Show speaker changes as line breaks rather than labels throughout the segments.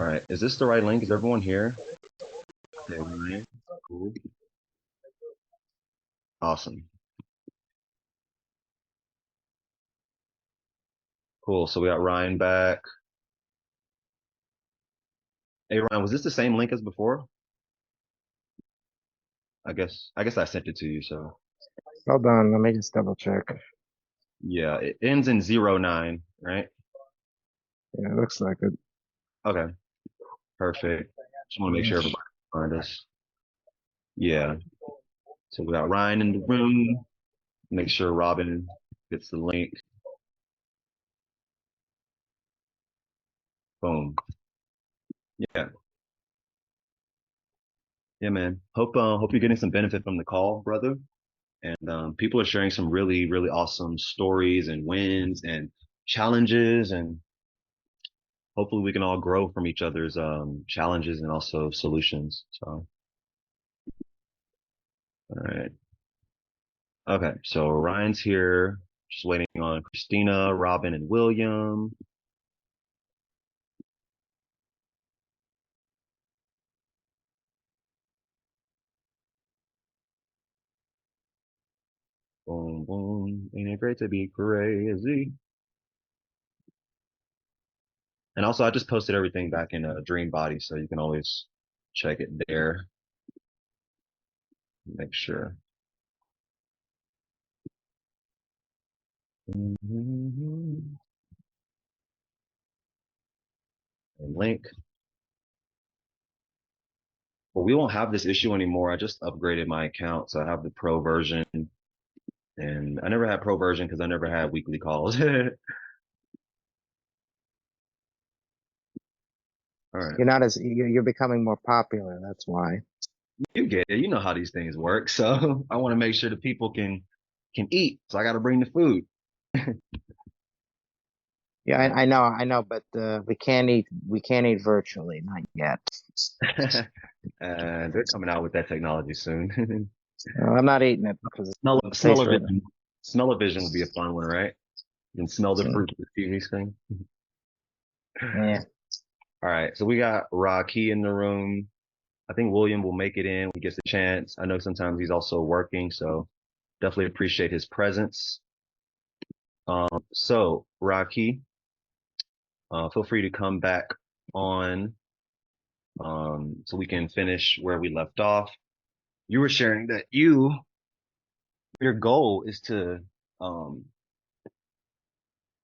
All right. Is this the right link? Is everyone here? Okay, Ryan. Cool. Awesome. Cool. So we got Ryan back. Hey, Ryan, was this the same link as before? I guess I sent it to you. So
Hold on, let me just double check.
yeah, it ends in 09, right?
Yeah, it looks like it.
Okay. Perfect. Just want to make sure everybody can find us. Yeah. So we got Ryan in the room. Make sure Robin gets the link. Boom. Yeah. Yeah, man. Hope you're getting some benefit from the call, brother. And people are sharing some really, really awesome stories and wins and challenges, and hopefully we can all grow from each other's challenges and also solutions. So, all right. Okay. So Ryan's here, just waiting on Christina, Robin, and William. Boom, boom. Ain't it great to be crazy? And also, I just posted everything back in a Dream Body, so you can always check it there. Make sure. And link. But we won't have this issue anymore. I just upgraded my account, so I have the pro version. And I never had pro version because I never had weekly calls. All right.
You're not as you're becoming more popular. That's why.
You get it. You know how these things work. So I want to make sure the people can eat. So I got to bring the food.
Yeah,
Yeah.
I know, but we can't eat virtually, not yet.
And they're coming out with that technology soon.
I'm not eating it because
Smell,
it tastes right.
smell-o-vision. Smell-o-vision will be a fun one, right? You can smell the
So,
fruit of the TV screen.
yeah,
All right. So we got Rocky in the room. I think William will make it in when he gets a chance. I know sometimes he's also working, so definitely appreciate his presence. So Rocky, feel free to come back on so we can finish where we left off. You were sharing that your goal is to um,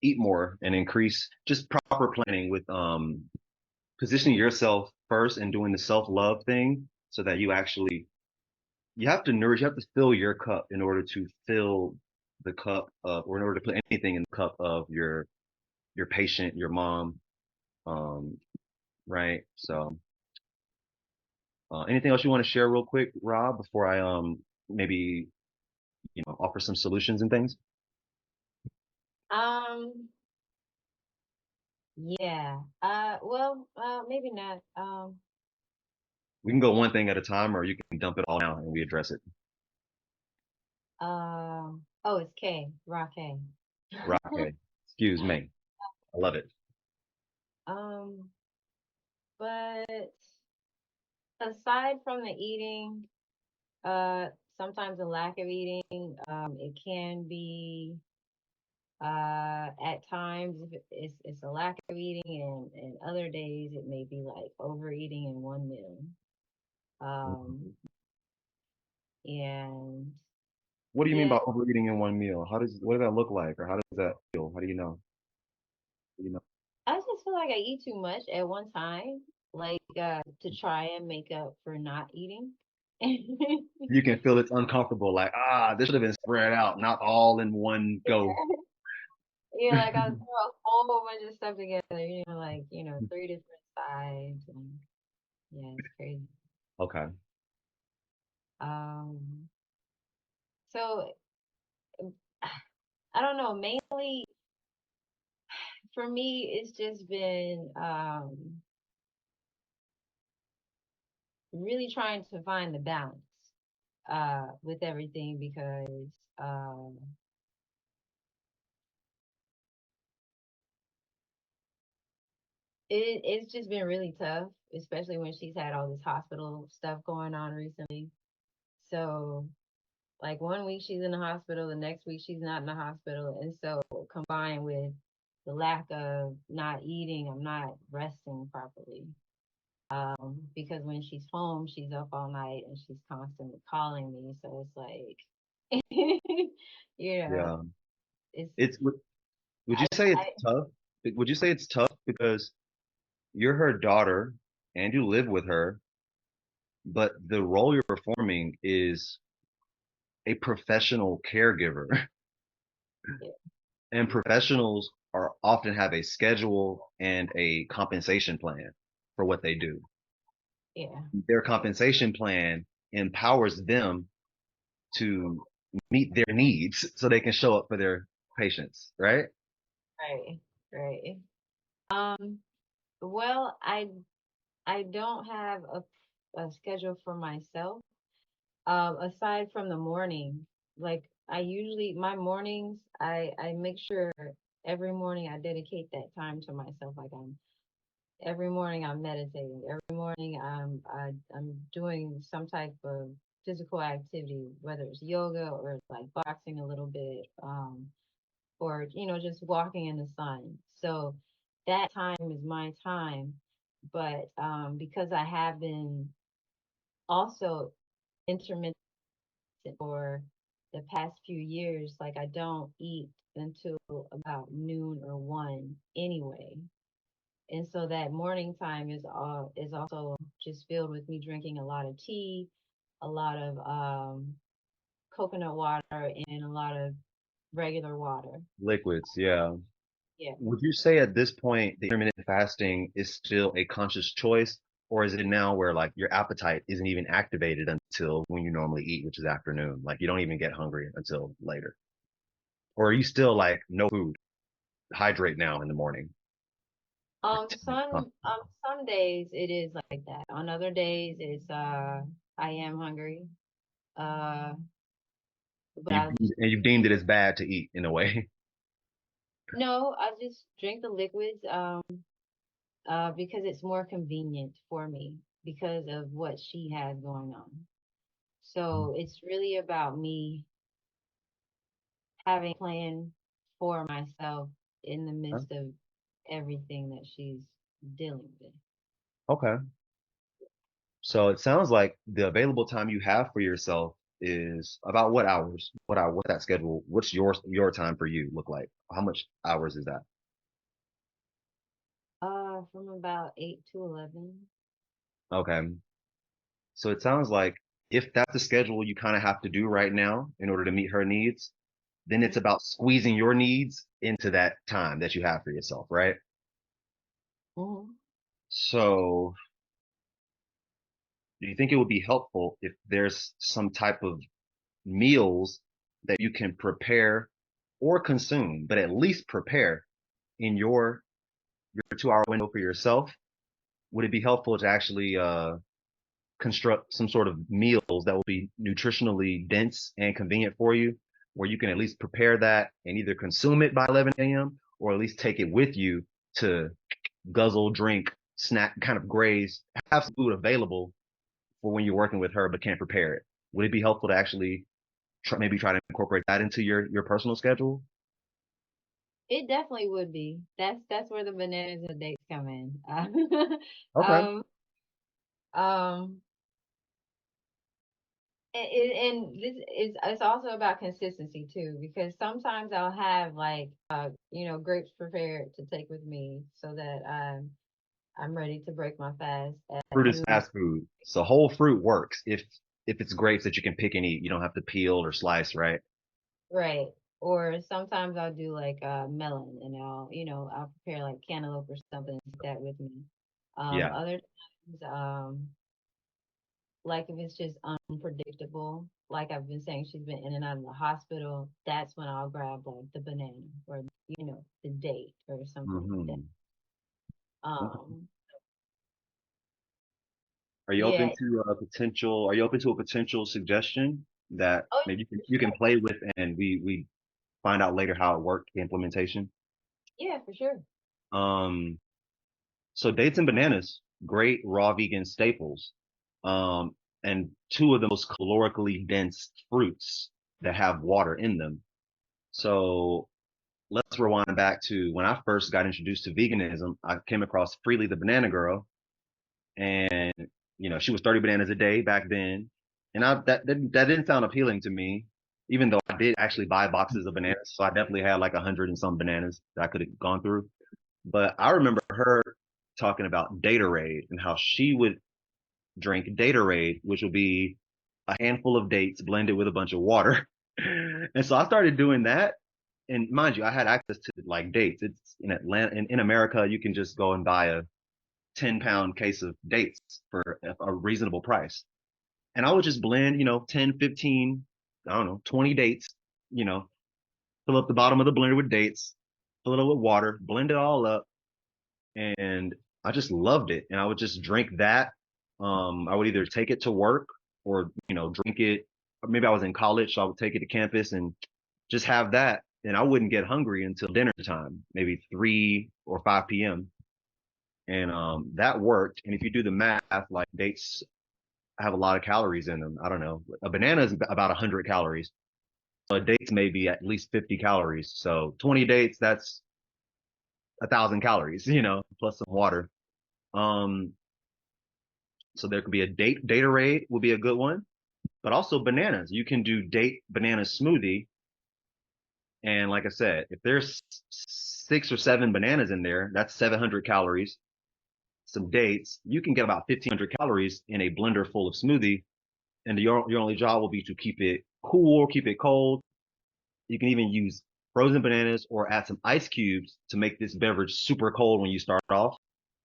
eat more and increase just proper planning with positioning yourself first and doing the self-love thing so that you have to nourish, you have to fill your cup in order to fill the cup of, or in order to put anything in the cup of your patient, your mom, um, right? So, anything else you want to share real quick, Rob, before I maybe offer some solutions and things?
Um, yeah. Maybe not.
We can go one thing at a time, or you can dump it all now and we address it.
Oh, it's K, Rock K.
Rock, okay. Excuse me. I love it.
Um, but aside from the eating, uh, sometimes the lack of eating, it can be at times if it's a lack of eating, and other days it may be like overeating in one meal. Um, and
What do you mean
yeah,
by overeating in one meal? What does that look like, or how does that feel? How do you know? You know,
I just feel like I eat too much at one time, like to try and make up for not eating.
you can feel it's uncomfortable, like this should have been spread out, not all in one go.
Yeah, like I throw a whole bunch of stuff together, like, three different sides, and yeah, it's crazy.
Okay.
Um, so I don't know, mainly for me, it's just been really trying to find the balance with everything because um it's just been really tough, especially when she's had all this hospital stuff going on recently. So like one week she's in the hospital, the next week she's not in the hospital, and so combined with the lack of not eating, I'm not resting properly. Because when she's home, she's up all night and she's constantly calling me. So it's like, you know,
Yeah.
it's
It's would you
I,
say it's
I
tough? Would you say it's tough because you're her daughter and you live with her, but the role you're performing is a professional caregiver,
yeah,
and professionals are often have a schedule and a compensation plan for what they do.
yeah,
Their compensation plan empowers them to meet their needs so they can show up for their patients, right?
right, right. Um, well, I don't have a schedule for myself. Aside from the morning, like I usually my mornings, I make sure every morning I dedicate that time to myself. Like every morning I'm meditating. Every morning I'm doing some type of physical activity, whether it's yoga or like boxing a little bit, or just walking in the sun. So that time is my time. But because I have been also intermittent for the past few years, like I don't eat until about noon or one anyway. And so that morning time is also just filled with me drinking a lot of tea, a lot of coconut water, and a lot of regular water.
Liquids, yeah.
Yeah.
Would you say at this point the intermittent fasting is still a conscious choice, or is it now where like your appetite isn't even activated until when you normally eat, which is afternoon? Like you don't even get hungry until later. Or are you still like no food, hydrate now in the morning? Or
Some days it is like that. On other days it's I am hungry. Uh but I'll just
you've deemed it as bad to eat in a way.
no, I just drink the liquids because it's more convenient for me because of what she has going on. So it's really about me having a plan for myself in the midst of everything that she's dealing with.
Okay. So it sounds like the available time you have for yourself is about what hours? What that schedule? What's your time for you look like? How much hours is that?
From about 8 to 11.
Okay. So it sounds like if that's the schedule you kind of have to do right now in order to meet her needs, then it's about squeezing your needs into that time that you have for yourself, right?
Mm-hmm.
So do you think it would be helpful if there's some type of meals that you can prepare or consume, but at least prepare in your 2 hour window for yourself? Would it be helpful to actually construct some sort of meals that will be nutritionally dense and convenient for you, where you can at least prepare that and either consume it by 11 a.m. or at least take it with you to guzzle, drink, snack, kind of graze, have some food available for when you're working with her but can't prepare it? Would it be helpful to actually maybe try to incorporate that into your personal schedule?
It definitely would be. That's where the bananas and dates come in.
Okay.
Um, um, and this is it's also about consistency too, because sometimes I'll have like grapes prepared to take with me so that I'm ready to break my fast at
Fruit is
noon.
fast food. So whole fruit works if it's grapes that you can pick and eat. You don't have to peel or slice, right?
Right. Or sometimes I'll do like melon and I'll prepare like cantaloupe or something like that with me.
Yeah.
Other times, like if it's just unpredictable, like I've been saying, she's been in and out of the hospital, that's when I'll grab like the banana or, the date or something like that.
Hmm.
Um,
Are you open
yeah.
to a potential? Are you open to a potential suggestion that
Oh,
maybe you can
sure.
play with, and we find out later how it worked, the implementation?
Yeah, for sure.
Um, So dates and bananas, great raw vegan staples. And two of the most calorically dense fruits that have water in them. So let's rewind back to when I first got introduced to veganism. I came across Freely the Banana Girl, and she was 30 bananas a day back then, and that didn't sound appealing to me, even though I did actually buy boxes of bananas. So I definitely had like 100 and some bananas that I could have gone through. But I remember her talking about Datorade and how she would drink Datorade, which would be a handful of dates blended with a bunch of water. And so I started doing that. And mind you, I had access to like dates. It's in Atlanta, in America, you can just go and buy a 10-pound case of dates for a reasonable price. And I would just blend, 10, 15, I don't know, 20 dates, you know, fill up the bottom of the blender with dates, fill it up with water, blend it all up, and I just loved it. And I would just drink that. I would either take it to work or drink it. Or maybe I was in college, so I would take it to campus and just have that. And I wouldn't get hungry until dinner time, maybe 3 or 5 p.m. And that worked. And if you do the math, like dates have a lot of calories in them. I don't know. A banana is about 100 calories. So dates may be at least 50 calories. So 20 dates, that's 1,000 calories, plus some water. Um, so there could be a Datorade would be a good one, but also bananas. You can do date banana smoothie. And like I said, if there's 6 or 7 bananas in there, that's 700 calories. Some dates, you can get about 1,500 calories in a blender full of smoothie. And your only job will be to keep it cool, keep it cold. You can even use frozen bananas or add some ice cubes to make this beverage super cold when you start off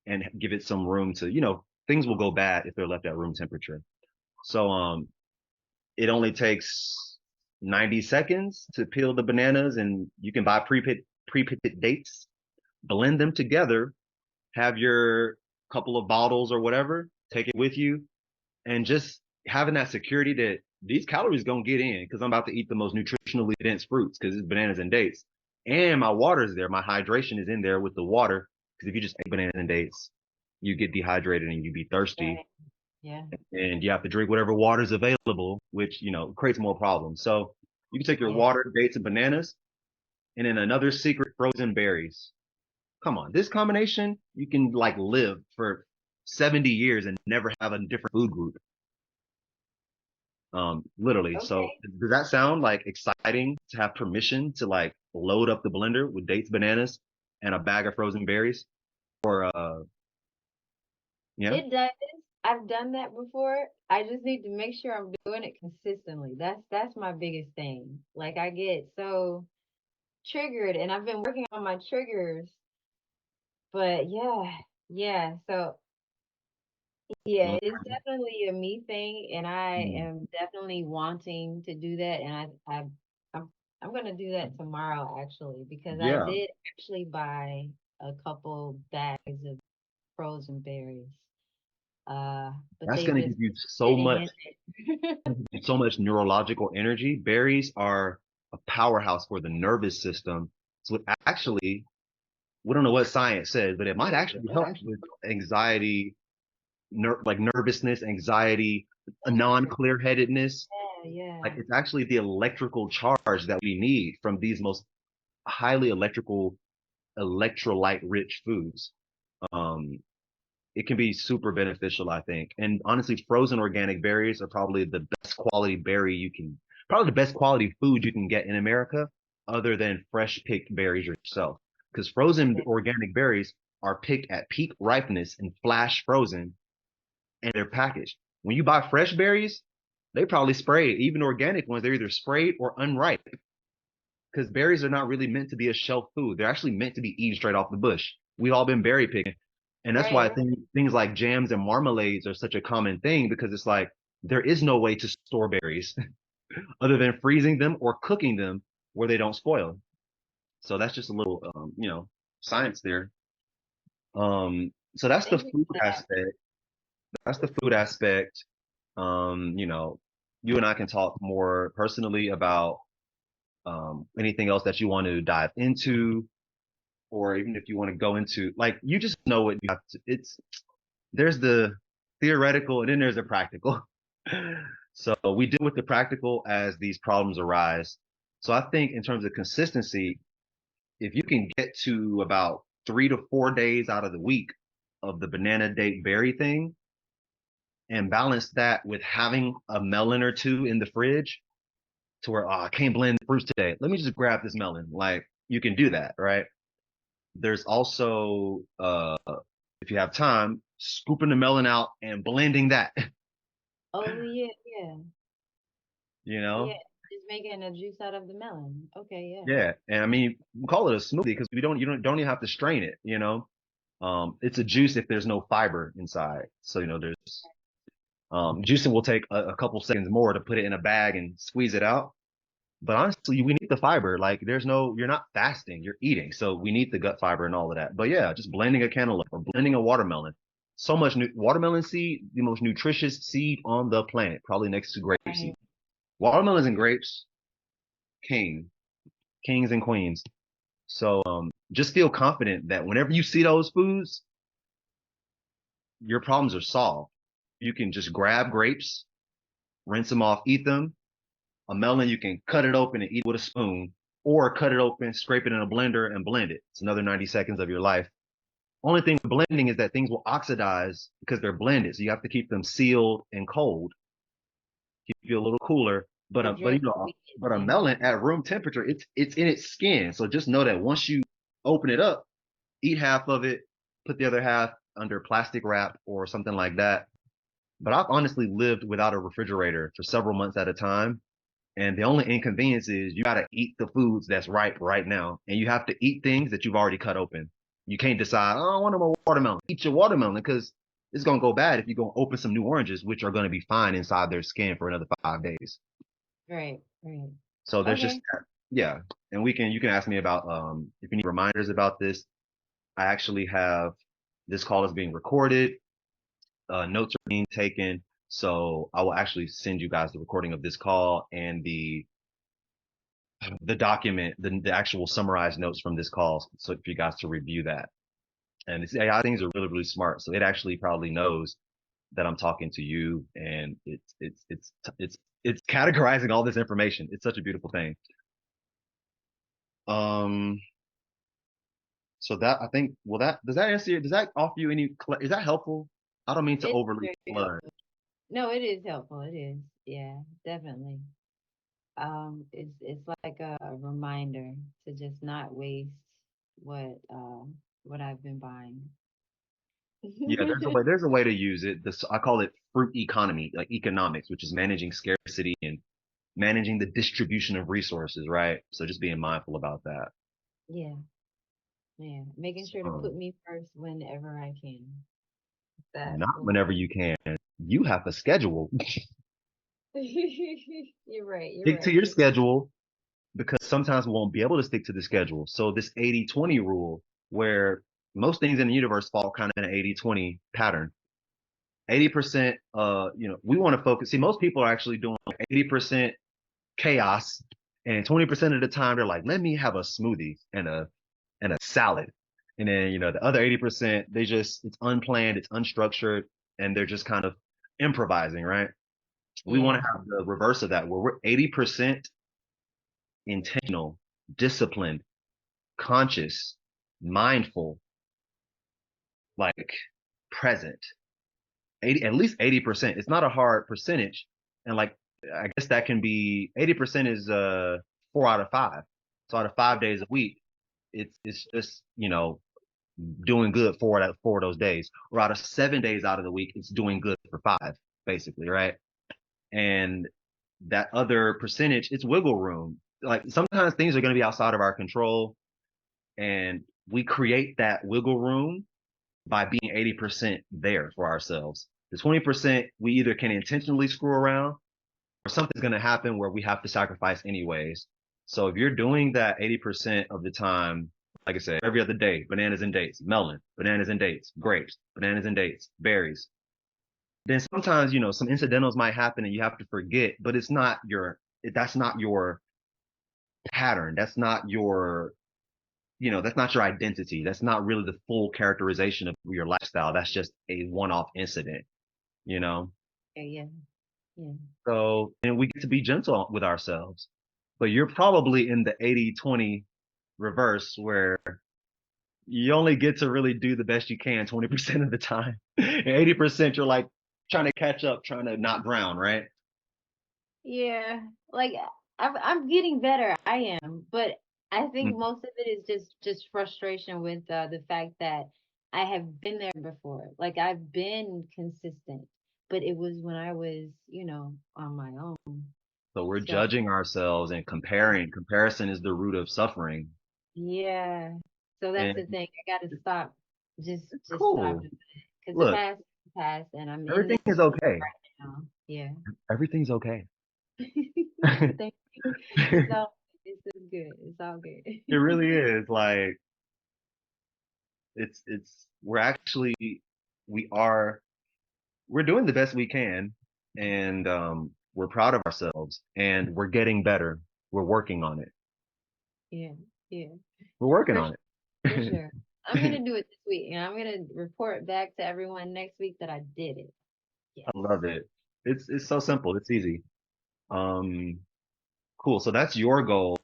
and give it some room to, things will go bad if they're left at room temperature. So it only takes 90 seconds to peel the bananas, and you can buy pre-picked dates, blend them together, have your couple of bottles or whatever, take it with you, and just having that security that these calories gonna get in because I'm about to eat the most nutritionally dense fruits because it's bananas and dates. And my water's there. My hydration is in there with the water. Because if you just ate bananas and dates, you get dehydrated and you be thirsty.
Right. Yeah.
And you have to drink whatever water's available, which, creates more problems. So you can take your
Yeah.
water, dates, and bananas, and then another secret, frozen berries. Come on, this combination, you can like live for 70 years and never have a different food group. Literally. So
Okay.
does that sound like exciting to have permission to like load up the blender with dates, bananas, and a bag of frozen berries? Or yeah,
It does. I've done that before. I just need to make sure I'm doing it consistently. That's my biggest thing. Like I get so triggered and I've been working on my triggers. But yeah, yeah. So yeah,
well,
it's definitely a me thing and I
mm,
am definitely wanting to do that and I'm I'm gonna do that tomorrow actually because I
yeah,
did actually buy a couple bags of frozen berries. Uh, but
that's
they've
gonna
just
give you
sitting in it.
so much neurological energy. Berries are a powerhouse for the nervous system. So it actually, we don't know what science says, but it might actually help with anxiety, like nervousness, anxiety, a non-clear headedness.
Yeah, yeah.
Like it's actually the electrical charge that we need from these most highly electrolyte rich foods. Um, it can be super beneficial, I think. And honestly, frozen organic berries are probably the best quality berry you can, probably the best quality food you can get in America, other than fresh picked berries yourself. Because frozen
Yeah.
organic berries are picked at peak ripeness and flash frozen, and they're packaged. When you buy fresh berries, they probably sprayed. Even organic ones, they're either sprayed or unripe because berries are not really meant to be a shelf food. They're actually meant to be eaten straight off the bush. We've all been berry picking. And that's
Right,
why I
right.
think things like jams and marmalades are such a common thing because it's like there is no way to store berries other than freezing them or cooking them where they don't spoil. So that's just a little, science there. So that's the
Thank you
food
for that.
aspect. That's the food aspect. You and I can talk more personally about anything else that you want to dive into. or even if you want to go into like you just know what you have to. It's there's the theoretical and then there's the practical. So we deal with the practical as these problems arise. So I think in terms of consistency, if you can get to about 3 to 4 days out of the week of the banana date berry thing and balance that with having a melon or two in the fridge to where, oh, I can't blend fruits today. Let me just grab this melon. Like you can do that, right? There's also, if you have time, scooping the melon out and blending that,
Oh yeah, yeah,
you
yeah.
know?
Just making a juice out of the melon. Okay, yeah.
Yeah. And I mean, we call it a smoothie because you don't even have to strain it, you know? It's a juice if there's no fiber inside. So, there's juicing will take a couple seconds more to put it in a bag and squeeze it out. But honestly, we need the fiber. Like, you're not fasting, you're eating. So we need the gut fiber and all of that. But yeah, just blending a cantaloupe or blending a watermelon. So much watermelon seed, the most nutritious seed on the planet, probably next to grape
Right.
seed. Watermelons and grapes, king, kings and queens. So just feel confident that whenever you see those foods, your problems are solved. You can just grab grapes, rinse them off, eat them. A melon, you can cut it open and eat with a spoon, or cut it open, scrape it in a blender, and blend it. It's another 90 seconds of your life. Only thing with blending is that things will oxidize because they're blended. So you have to keep them sealed and cold, keep you a little cooler. But but a
Refrigerated.
melon at room temperature, it's in its skin. So just know that once you open it up, eat half of it, put the other half under plastic wrap or something like that. But I've honestly lived without a refrigerator for several months at a time. And the only inconvenience is you got to eat the foods that's ripe right now. And you have to eat things that you've already cut open. You can't decide, oh, I want a watermelon. Eat your watermelon because it's going to go bad if you go open some new oranges, which are going to be fine inside their skin for another 5 days.
Right, right.
So there's just
Okay.
that. Yeah. And you can ask me about, if you need reminders about this. I actually have this call is being recorded. Notes are being taken. So I will actually send you guys the recording of this call and the document, the actual summarized notes from this call, so for you guys to review that. And these AI things are really, really smart. So it actually probably knows that I'm talking to you, and it's categorizing all this information. It's such a beautiful thing. Um, so that I think, will that does that answer? Does that offer you any? Is that helpful? I don't mean to
It's
overly
very
flood.
helpful. No, it is helpful. It is. Yeah, definitely. It's like a reminder to just not waste what I've been buying.
Yeah, there's a way to use it. This I call it fruit economy, like economics, which is managing scarcity and managing the distribution of resources, right? So just being mindful about that.
Yeah, yeah. Making sure to put
Um,
me first whenever I can. That
Not
will
whenever you can. You have a schedule.
You're right. You're
Stick to
right.
your schedule because sometimes we won't be able to stick to the schedule. So this 80-20 rule, where most things in the universe fall kind of in an 80-20 pattern. 80%, we want to focus. See, most people are actually doing like 80% chaos, and 20% of the time they're like, let me have a smoothie and a salad. And then, the other 80%, it's unplanned, it's unstructured, and they're just kind of improvising, right? We want
Yeah.
to have the reverse of that, where we're 80% intentional, disciplined, conscious, mindful, like present. 80, at least 80%. It's not a hard percentage. And like, I guess that can be 80% is 4 out of 5. So out of 5 days a week, it's just, doing good 4 out of 4 of those days. Or out of 7 days out of the week, it's doing good for 5, basically, right? And that other percentage, it's wiggle room. Like sometimes things are going to be outside of our control, and we create that wiggle room by being 80% there for ourselves. The 20%, we either can intentionally screw around or something's going to happen where we have to sacrifice anyways. So if you're doing that 80% of the time, like I said, every other day, bananas and dates, melon, bananas and dates, grapes, bananas and dates, berries, then sometimes, some incidentals might happen and you have to forget, but that's not your pattern. That's not your that's not your identity. That's not really the full characterization of your lifestyle. That's just a one-off incident, you know?
Okay, yeah, yeah.
So, and we get to be gentle with ourselves. But you're probably in the 80-20 reverse where you only get to really do the best you can 20% of the time. And 80% you're like trying to catch up, trying to not drown, right?
Yeah, like I'm getting better. I am, but I think
Mm.
most of it is just frustration with the fact that I have been there before. Like I've been consistent, but it was when I was, on my own.
So we're
So
judging ourselves and comparing. Comparison is the root of suffering.
yeah, so that's the
And
thing. I gotta stop.
it's
Just stop
cool.
because the
Look,
past is the past, and I'm in
everything
this
is
space
okay.
right now. Yeah.
Everything's okay.
Thank you. It's
It
all it's so good. It's all good.
really is. Like it's we are we're doing the best we can, and we're proud of ourselves, and we're getting better. We're working on it.
Yeah, yeah,
We're working
for
on
for
it.
sure. I'm gonna do it this week, and I'm gonna report back to everyone next week that I did it.
I
Yes.
love it. It's so simple. It's easy. Um, cool. So that's your goal,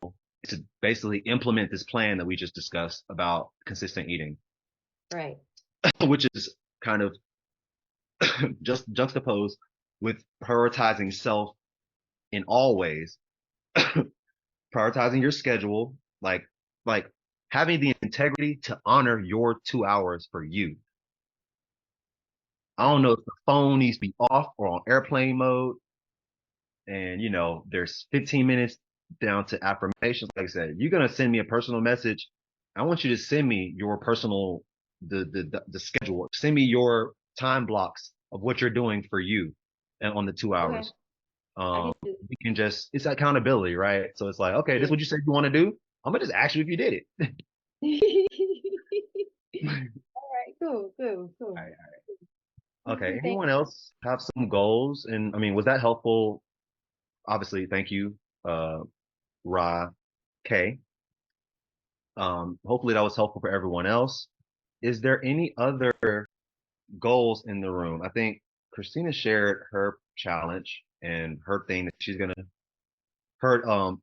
to basically implement this plan that we just discussed about consistent eating,
Right.
which is kind of just juxtaposed with prioritizing self in all ways, prioritizing your schedule, like having the integrity to honor your 2 hours for you. I don't
Right.
know if the phone needs to be off or on airplane mode, and there's 15 minutes down to affirmations. Like I said, you're gonna send me a personal message. I want you to send me your personal the schedule. Send me your time blocks of what you're doing for you and on the two
Okay.
hours.
I
Um,
can do
we can just it's accountability, right? So it's like, okay, this is
it.
what you said you want to do. I'm gonna just ask you if you did it.
Yeah. All right. Cool. Cool.
All
Cool.
right. Okay.
Thank
Anyone else have some goals? And I mean, was that helpful? Obviously, thank you, Ra K. Hopefully that was helpful for everyone else. Is there any other goals in the room? I think Christina shared her challenge and her thing that she's gonna her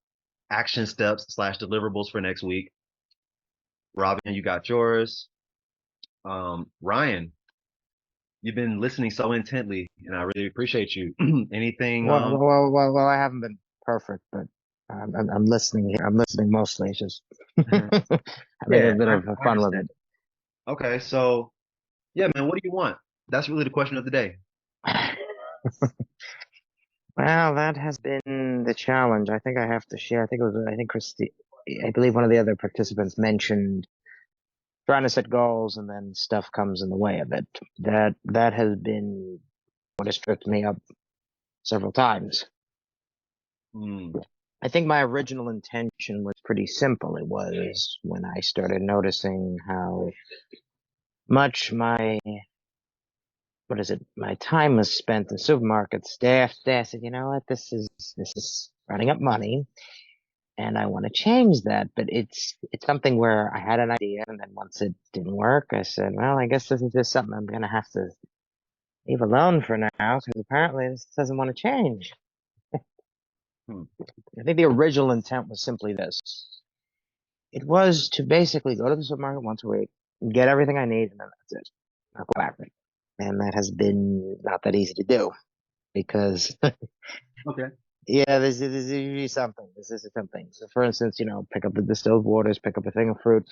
action steps slash deliverables for next week. Robin, you got yours. Ryan, you've been listening so intently, and I really appreciate you. Anything?
Well, I haven't been perfect, but I'm listening here. I'm listening mostly. It's just having a
Yeah,
bit
I,
of
I
fun with
understand. Okay, so yeah, man, what do you want? That's really the question of the day.
it. Well, that has been the challenge. I think I have to share. I think Christy, I believe one of the other participants mentioned trying to set goals and then stuff comes in the way of it. That has been what has tripped me up several times.
Hmm.
I think my original intention was pretty simple. It was when I started noticing how much my time was spent in supermarkets. Staff said, you know what, this is running up money, and I want to change that. But it's something where I had an idea, and then once it didn't work, I said, well, I guess this is just something I'm gonna have to leave alone for now, because apparently this doesn't want to change.
Hmm.
I think the original intent was simply this. It was to basically go to the supermarket once a week, get everything I need, and then that's it. Not go back. And that has been not that easy to do because,
Okay.
yeah, there's usually something. This is something. So, for instance, pick up the distilled waters, pick up a thing of fruit,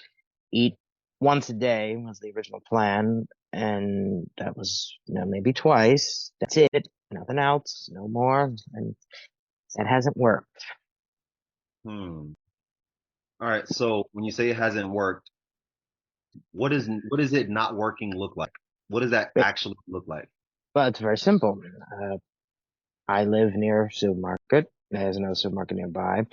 eat once a day was the original plan. And that was, maybe twice. That's it. Nothing else. No more. And that hasn't worked.
Hmm. All right. So when you say it hasn't worked, what does it not working look like? What does that
But,
actually look like?
but it's very simple. I live near a supermarket. There's no supermarket nearby.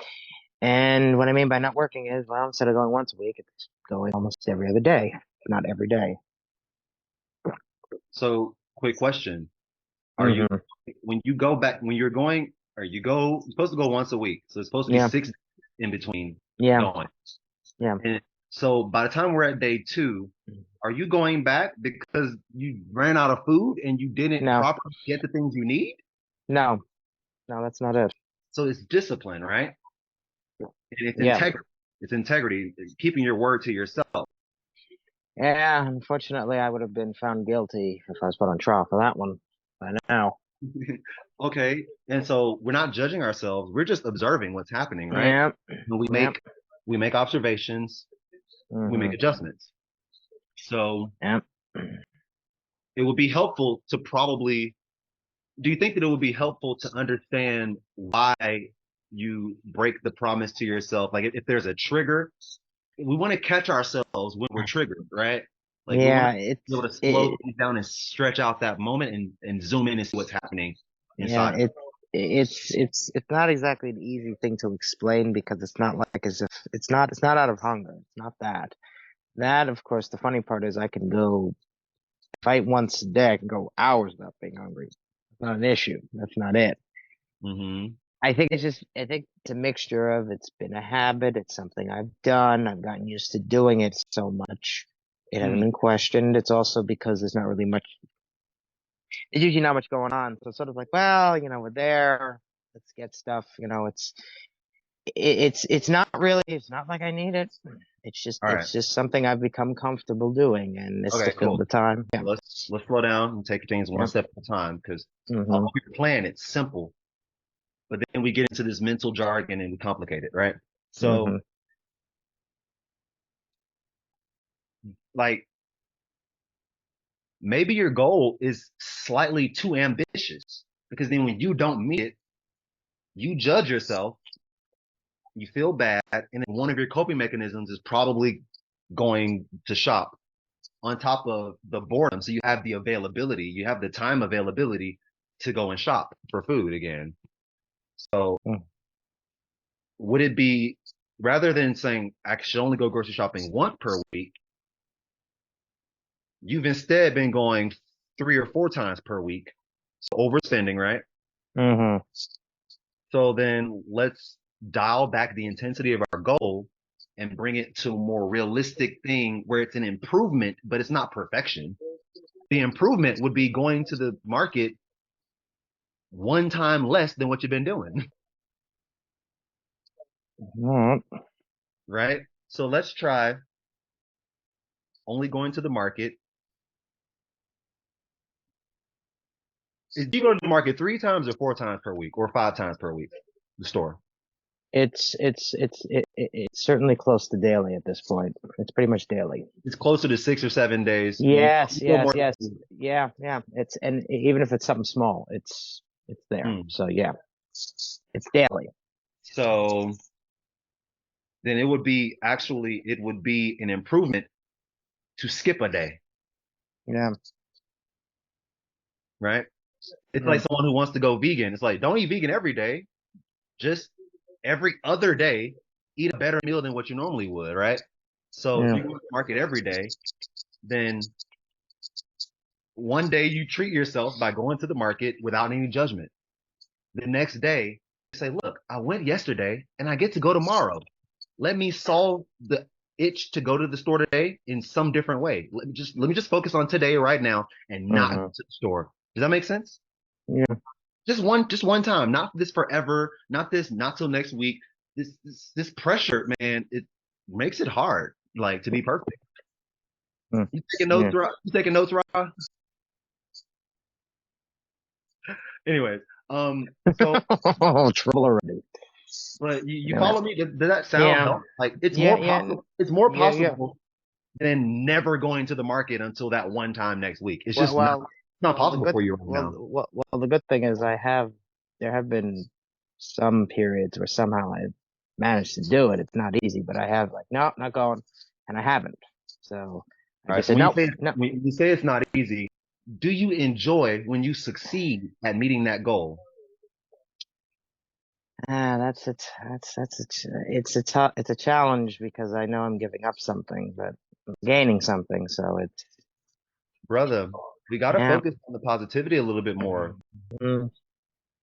And what I mean by not working is, well, instead of going once a week, it's going almost every other day, not every day.
So, quick question. Are you
Hmm.
when you go back when you're going, or you're supposed to go once a week. So it's supposed to be
Yeah,
6 in between
yeah,
going.
yeah.
So by the time we're at day 2, are you going back because you ran out of food and you didn't
No,
properly get the things you need?
no, no, that's not it.
So it's discipline, right? And it's
Yeah.
integrity. It's integrity, keeping your word to yourself.
Yeah, unfortunately, I would have been found guilty if I was put on trial for that one by now.
Okay. And so we're not judging ourselves. We're just observing what's happening, right?
Yep,
And
yep,
we make observations, we make
hmm
adjustments. So
yep.
it would be helpful to probably, do you think that it would be helpful to understand why you break the promise to yourself? Like if there's a trigger, we want to catch ourselves when we're triggered, right? Like we want
Yeah,
to be able to slow
it,
things down and stretch out that moment and zoom in and see what's happening
yeah,
inside of it.
it's not exactly an easy thing to explain because it's not like as if it's not out of hunger. It's not that. That, of course, the funny part is I can go fight once a day. I can go hours without being hungry. It's not an issue. That's not it.
Hmm.
I think it's a mixture of it's been a habit, it's something I've done, I've gotten used to doing it so much. It hasn't
Mm.
been questioned. It's also because there's usually not much going on. So it's sort of like, well, we're there, let's get stuff, it's not really, it's not like I need it.
All right.
It's just something I've become comfortable doing and it's to
Okay,
fill
cool.
the time. Yeah.
Let's slow down and take things one
Yeah.
step at a time because
Hmm.
although we plan, it's simple, but then we get into this mental jargon and we complicate it, right? So
Hmm.
like maybe your goal is slightly too ambitious because then when you don't meet it, you judge yourself, you feel bad, and then one of your coping mechanisms is probably going to shop on top of the boredom. So you have the availability, you have the time availability to go and shop for food again. So would it be rather than saying I should only go grocery shopping once per week, you've instead been going 3 or 4 times per week. So overspending, right?
Hmm.
So then let's dial back the intensity of our goal and bring it to a more realistic thing where it's an improvement, but it's not perfection. The improvement would be going to the market one time less than what you've been doing,
Hmm.
right? So let's try only going to the market. Do you go to the market 3 times or 4 times per week or 5 times per week? The store.
It's certainly close to daily at this point. It's pretty much daily.
It's closer to 6 or 7 days.
Yes,
You go
yes,
more.
yes. Yeah, yeah. And even if it's something small, it's there.
Hmm.
So yeah, it's daily.
So then it would be an improvement to skip a day,
Yeah,
right? It's
yeah,
like someone who wants to go vegan. It's like, don't eat vegan every day. Just every other day, eat a better meal than what you normally would, right? So if
yeah.
you go to the market every day, then one day you treat yourself by going to the market without any judgment. The next day, you say, look, I went yesterday and I get to go tomorrow. Let me solve the itch to go to the store today in some different way. Let me just focus on today right now and not go
Uh-huh.
to the store. Does that make sense?
Yeah.
Just one time, not this forever, not this, not till next week. This pressure, man, it makes it hard, like to be perfect.
Mm,
You taking notes,
yeah.
Ra? You taking notes, Ra? Anyways, so
Oh, trouble already.
but you
Yeah,
follow me? Does that sound
yeah,
help? Like
yeah, yeah,
it's more
yeah, yeah.
possible than never going to the market until that one time next week. It's
Well,
just
well,
not possible for you right now.
the good thing is there have been some periods where somehow I've managed to do it. It's not easy, but I have like, no, not going, and I haven't. So I
All right.
just
So
said, no, no.
when you say it's not easy, do you enjoy when you succeed at meeting that goal?
That's it. It's a challenge because I know I'm giving up something, but I'm gaining something. So it's
Brother, we got to
yeah.
focus on the positivity a little bit more.
Mm,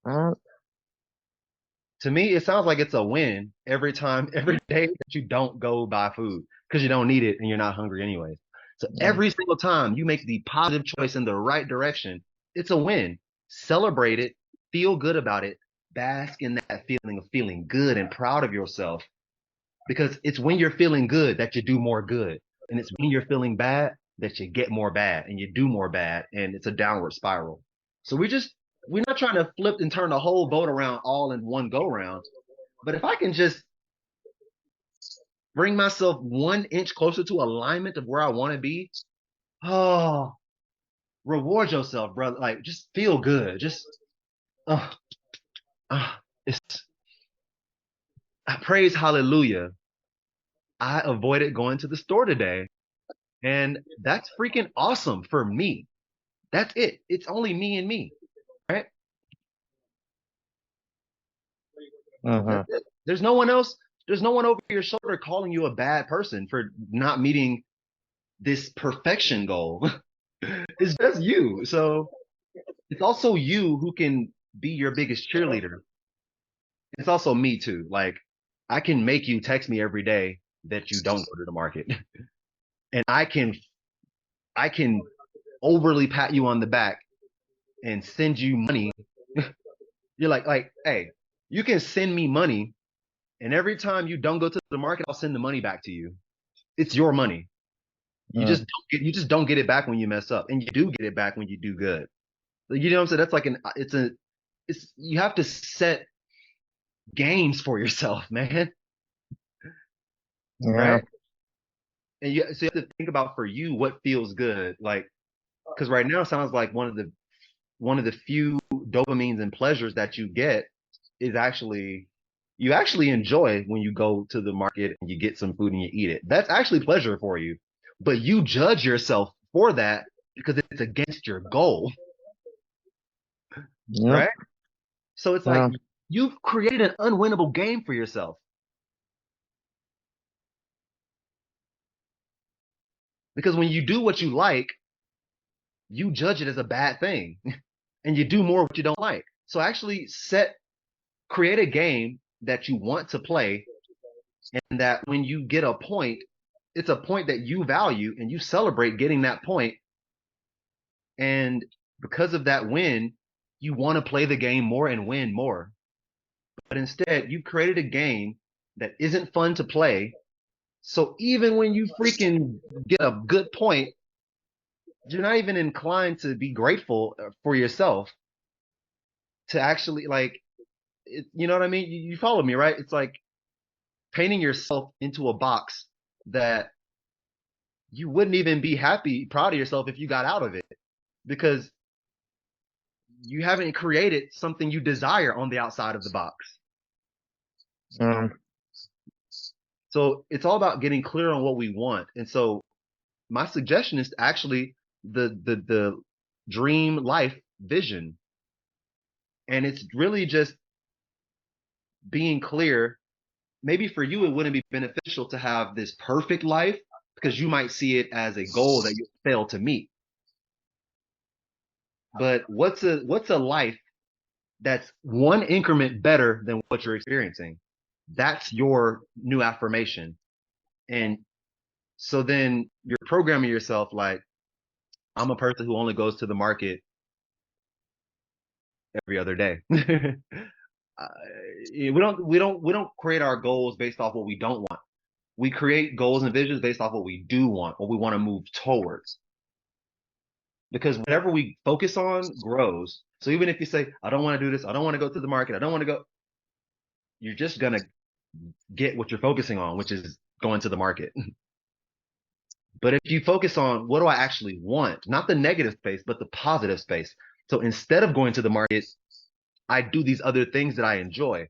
uh,
To me, it sounds like it's a win every time, every day that you don't go buy food. because you don't need it and you're not hungry anyways. So
Yeah.
every single time you make the positive choice in the right direction, it's a win. Celebrate it, feel good about it, bask in that feeling of feeling good and proud of yourself because it's when you're feeling good that you do more good. And it's when you're feeling bad that you get more bad and you do more bad. And it's a downward spiral. So we're not trying to flip and turn the whole boat around all in one go round. But if I can just bring myself 1 inch closer to alignment of where I want to be, oh, reward yourself, brother. Like, just feel good. Just, uh, it's praise hallelujah. I avoided going to the store today. And that's freaking awesome for me. That's it. It's only me and me, right?
Hmm.
That's it. There's no one else. There's no one over your shoulder calling you a bad person for not meeting this perfection goal. It's just you. So it's also you who can be your biggest cheerleader. It's also me too. Like I can make you text me every day that you don't go to the market. And I can overly pat you on the back and send you money. You're like, hey, you can send me money, and every time you don't go to the market, I'll send the money back to you. It's your money.
Mm.
You just don't get it back when you mess up, and you do get it back when you do good. You know what I'm saying? That's like it's you have to set games for yourself, man,
Yeah.
right? And so you have to think about for you what feels good, like because right now it sounds like one of the few dopamines and pleasures that you get is actually you actually enjoy when you go to the market and you get some food and you eat it. That's actually pleasure for you. But you judge yourself for that because it's against your goal,
Yep.
right? So it's like
Well,
you've created an unwinnable game for yourself because when you do what you like, you judge it as a bad thing and you do more what you don't like. So actually create a game that you want to play and that when you get a point, it's a point that you value and you celebrate getting that point. And because of that win, you want to play the game more and win more. But instead, you created a game that isn't fun to play. So even when you freaking get a good point, you're not even inclined to be grateful for yourself to actually you know what I mean? You follow me, right? It's like painting yourself into a box that you wouldn't even be happy, proud of yourself if you got out of it because you haven't created something you desire on the outside of the box.
um,
So it's all about getting clear on what we want. And so my suggestion is actually the dream life vision. And it's really just being clear. Maybe for you, it wouldn't be beneficial to have this perfect life because you might see it as a goal that you fail to meet. But what's a life that's one increment better than what you're experiencing? That's your new affirmation. And so then you're programming yourself like, I'm a person who only goes to the market every other day. We don't create our goals based off what we don't want. We create goals and visions based off what we do want, what we want to move towards. Because whatever we focus on grows. So even if you say, I don't want to do this, I don't want to go to the market, I don't want to go, you're just gonna get what you're focusing on, which is going to the market. But if you focus on what do I actually want, not the negative space, but the positive space. So instead of going to the market, I do these other things that I enjoy.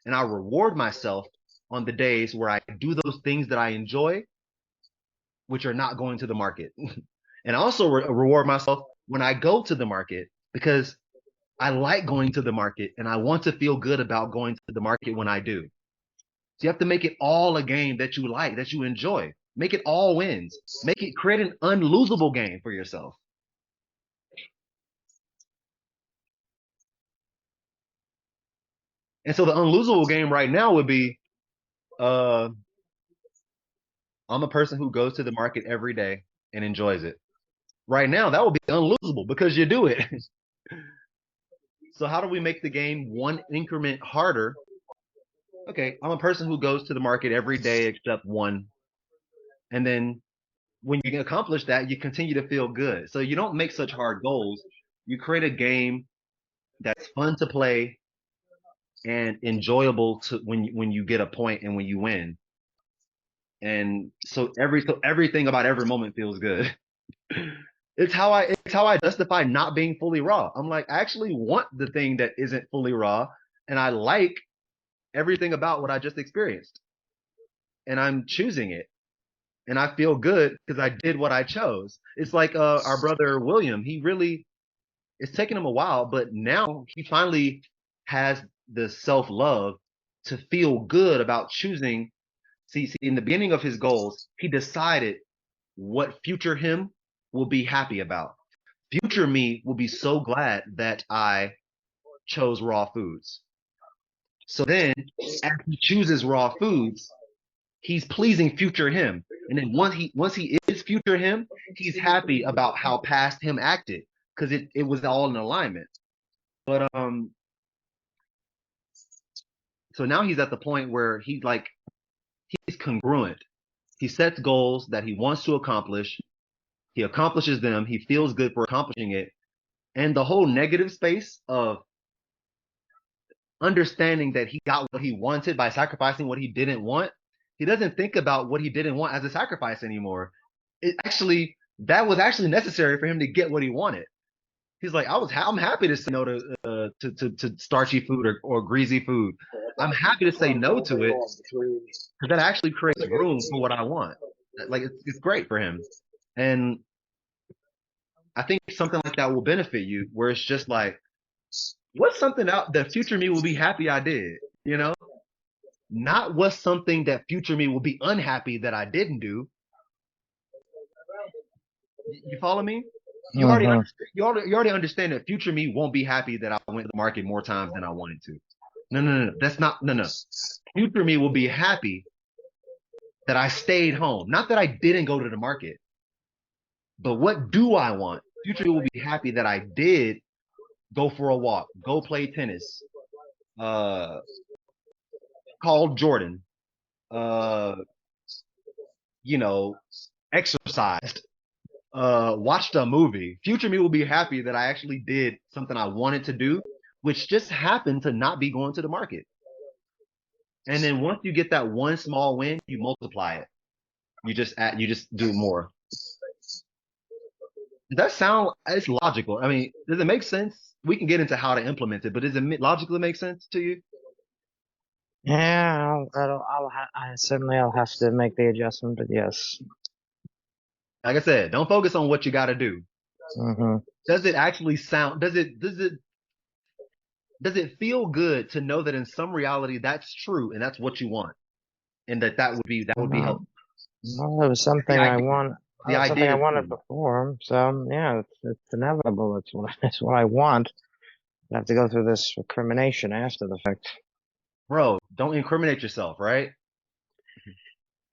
And I reward myself on the days where I do those things that I enjoy, which are not going to the market. And I also reward myself when I go to the market because I like going to the market and I want to feel good about going to the market when I do. So you have to make it all a game that you like, that you enjoy. Make it all wins. Create an unlosable game for yourself. And so the unlosable game right now would be uh I'm a person who goes to the market every day and enjoys it. Right now, that would be unlosable because you do it. So how do we make the game one increment harder? Okay, I'm a person who goes to the market every day except one. And then when you accomplish that, you continue to feel good. So you don't make such hard goals. You create a game that's fun to play and enjoyable to when you get a point and when you win. And so everything about every moment feels good. It's how I justify not being fully raw. I'm like, I actually want the thing that isn't fully raw, and I like everything about what I just experienced. And I'm choosing it. And I feel good because I did what I chose. It's like our brother William. He really it's taken him a while, but now he finally has the self love to feel good about choosing. See, in the beginning of his goals, he decided what future him will be happy about. Future me will be so glad that I chose raw foods. So then, as he chooses raw foods, he's pleasing future him. And then once he is future him, he's happy about how past him acted because it was all in alignment. But so now he's at the point where he's congruent. He sets goals that he wants to accomplish. He accomplishes them. He feels good for accomplishing it. And the whole negative space of understanding that he got what he wanted by sacrificing what he didn't want, he doesn't think about what he didn't want as a sacrifice anymore. That was actually necessary for him to get what he wanted. He's like, I'm happy to say no to starchy food or greasy food. I'm happy to say no to it because that actually creates room for what I want. Like it's great for him, and I think something like that will benefit you. Where it's just like, what's something out that future me will be happy I did, you know? Not what's something that future me will be unhappy that I didn't do. You follow me? You already
Mm-hmm.
you already understand that future me won't be happy that I went to the market more times than I wanted to. No. That's not no. Future me will be happy that I stayed home. Not that I didn't go to the market, but what do I want? Future me will be happy that I did go for a walk, go play tennis, uh, call Jordan, uh, you know, exercised, watched a movie. Future me will be happy that I actually did something I wanted to do, which just happened to not be going to the market. And then once you get that one small win, you multiply it. You just do more. Does that sound it's logical? I mean, does it make sense? We can get into how to implement it, but does it logically make sense to you?
Yeah, I certainly I'll have to make the adjustment, but yes.
Like I said, don't focus on what you got to do.
Mm-hmm.
Does it actually sound? Does it feel good to know that in some reality that's true and that's what you want, and that would be
Well,
helpful.
it was
The
something I
idea,
want.
the
It was something
idea
I
is
wanted
cool,
before. So yeah, it's inevitable. It's what it's what I want. I have to go through this recrimination after the fact.
bro. Don't incriminate yourself, right?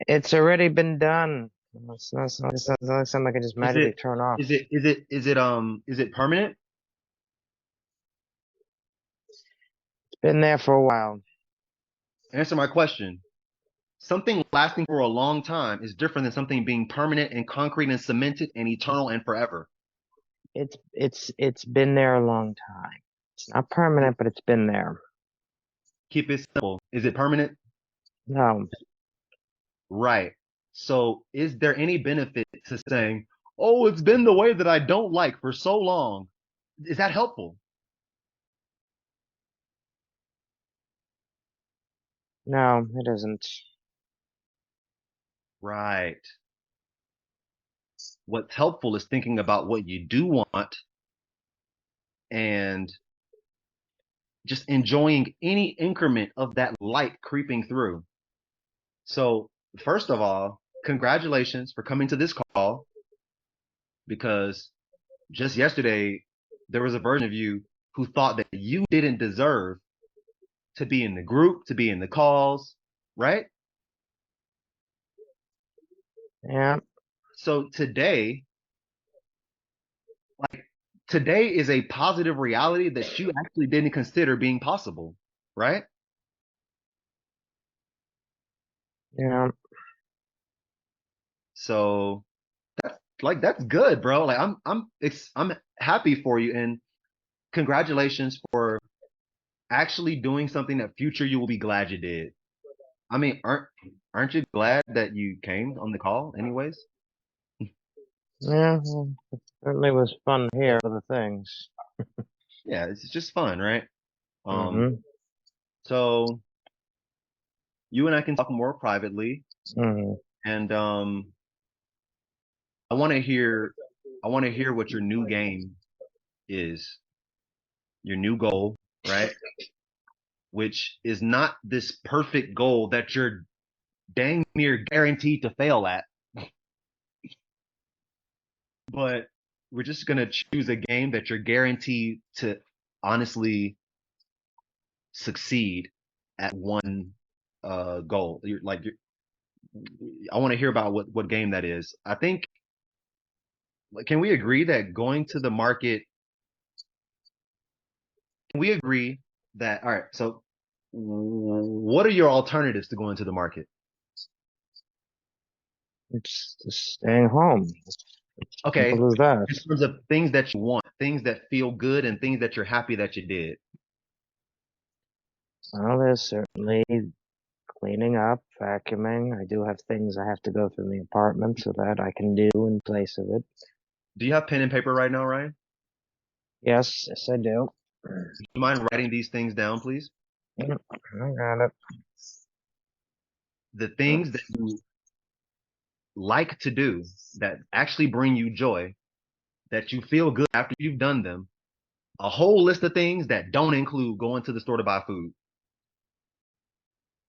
It's already been done. It's not something I can just
Is
magically
it
turn off.
is it permanent?
It's been there for a while.
Answer my question. Something lasting for a long time is different than something being permanent and concrete and cemented and eternal and forever.
It's been there a long time. It's not permanent, but it's been there.
Keep it simple. Is it permanent?
No,
Right. So, is there any benefit to saying, "Oh, it's been the way that I don't like for so long"? Is that helpful?
no, it isn't.
Right. What's helpful is thinking about what you do want and just enjoying any increment of that light creeping through. So, first of all, congratulations for coming to this call because just yesterday there was a version of you who thought that you didn't deserve to be in the group, to be in the calls, right?
Yeah.
So today is a positive reality that you actually didn't consider being possible, right?
Yeah.
So that's good, bro. Like I'm happy for you and congratulations for actually doing something that future you will be glad you did. I mean, aren't you glad that you came on the call anyways?
Yeah. Well, it certainly was fun here for the things.
Yeah, it's just fun, right? Um,
Mm-hmm.
so you and I can talk more privately
Mm-hmm.
and I want to hear I want to hear what your new game is, your new goal, right? Which is not this perfect goal that you're dang near guaranteed to fail at, but we're just gonna choose a game that you're guaranteed to honestly succeed at one goal. I want to hear about what game that is. I think can we agree that going to the market? Can we agree that all right? So what are your alternatives to going to the market?
It's just staying home. It's
Okay,
simple as that.
in terms of things that you want, things that feel good, and things that you're happy that you did.
Well, there's certainly cleaning up, vacuuming. I do have things I have to go through in the apartment so that I can do in place of it.
Do you have pen and paper right now, Ryan?
Yes, yes, I do.
Do you mind writing these things down, please?
Yep, I got it.
The things that you like to do that actually bring you joy, that you feel good after you've done them. A whole list of things that don't include going to the store to buy food,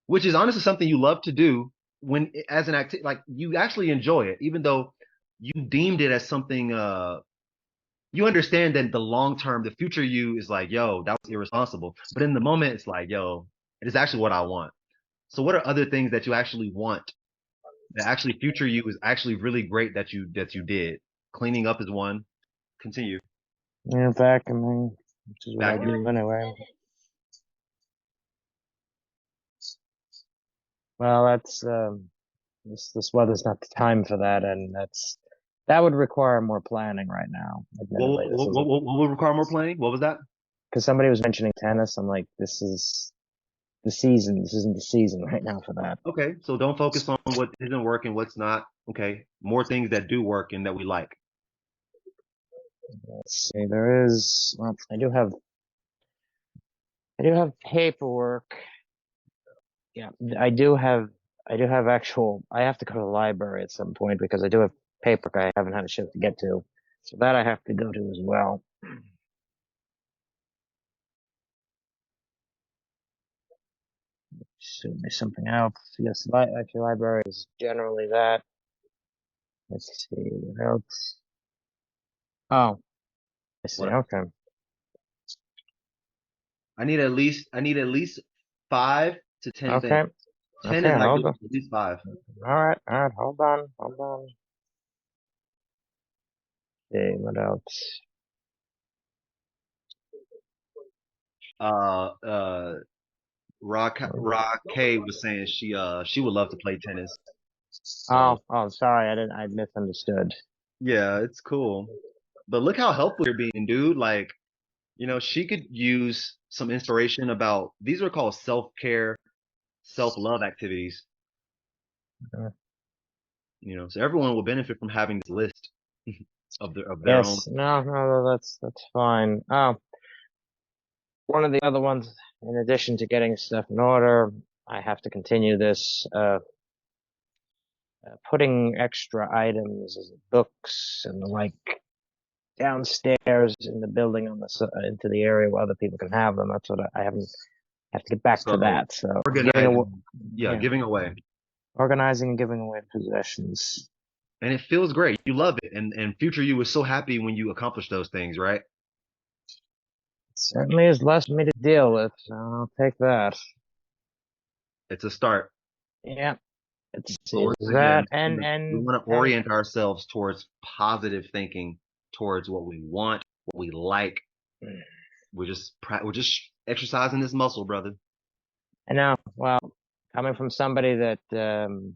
which is honestly something you love to do when as an activity, like you actually enjoy it, even though you deemed it as something you understand that the long term, the future you is like, yo, that was irresponsible. But in the moment, it's like, yo, it is actually what I want. So what are other things that you actually want that actually future you is actually really great that you did? Cleaning up is one. Continue.
Yeah, vacuuming, which is what I
Vacuum.
do anyway. Well, that's this weather's not the time for that, and that would require more planning right now. Admittedly, this is
What would require more planning? What was that?
because somebody was mentioning tennis. I'm like, this is the season. This isn't the season right now for that.
Okay, so don't focus on what isn't working, what's not. Okay, more things that do work and that we like.
Let's see. There is. Well, I do have paperwork. Yeah, I do have. I do have actual. I have to go to the library at some point because I do have paperwork I haven't had a chance to get to. So that I have to go to as well. Should be something else. Yes, actually, library is generally that. Let's see what else. Oh, I see.
What
Okay.
I need at least 5 to 10 things.
Okay.
10
Okay.
is like
Hold on.
at least five.
All right. All right. Hold on. Hold on. See what else.
Uh uh Rock K was saying she would love to play tennis. So
Oh, oh, sorry. I didn't. I misunderstood.
yeah, it's cool. But look how helpful you're being, dude. Like, she could use some inspiration about these are called self-care, self-love activities. So everyone will benefit from having this list of their own.
Yes. No. No. No, that's fine. Oh, one of the other ones. In addition to getting stuff in order, I have to continue this. Putting extra items, books and the like, downstairs in the building on into the area where other people can have them. That's what I haven't have to get back to
So
that. So giving away,
organizing, yeah,
yeah,
giving away.
organizing and giving away possessions.
And it feels great. You love it. And future you was so happy when you accomplish those things, right?
Certainly is less for me to deal with. So I'll take that.
It's a start.
Yeah. It's
But once
is
again,
that and
we
and
want to
and
orient ourselves towards positive thinking, towards what we want, what we like. We're just exercising this muscle, brother.
I know. Well, coming from somebody that coming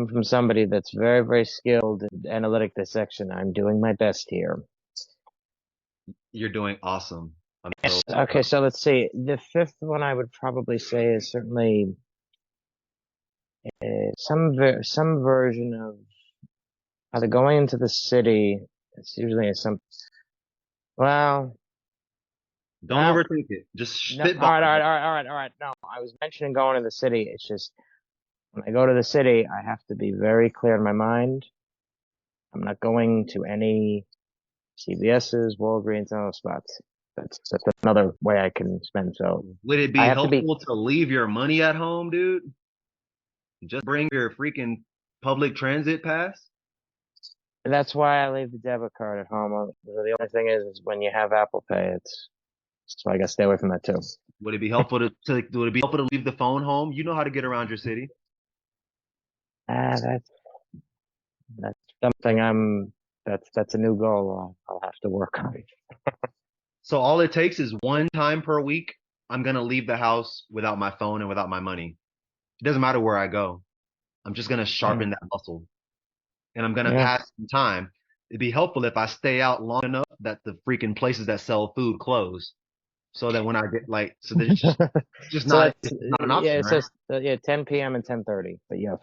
from somebody that's very, very skilled in analytic dissection, I'm doing my best here.
You're doing awesome. I'm so,
Yes.
so
Okay,
proud.
so let's see. The fifth one I would probably say is certainly some version of either going into the city. It's usually some. Well,
Don't
well,
overthink it. Just
no. All
spitball.
right, all right, all right, all right, all right. No, I was mentioning going to the city. It's just when I go to the city, I have to be very clear in my mind. I'm not going to any CVS's, Walgreens, and those spots. That's another way I can spend. So
Would it
I
be
have to be.
helpful to leave your money at home, dude? Just bring your freaking public transit pass.
That's why I leave the debit card at home. The only thing is when you have Apple Pay, it's so I gotta stay away from that too.
Would it be helpful to would it be helpful to leave the phone home? You know how to get around your city.
That's something that's a new goal I'll have to work on.
So all it takes is one time per week. I'm gonna leave the house without my phone and without my money. It doesn't matter where I go. I'm just gonna
Mm.
sharpen that muscle, and I'm gonna
Yeah.
pass some time. It'd be helpful if I stay out long enough that the freaking places that sell food close, so that when I get like, so there's just
So
not
that's
it's not an
yeah,
option,
it
right?
says yeah, 10 p.m. and 10:30. But yes.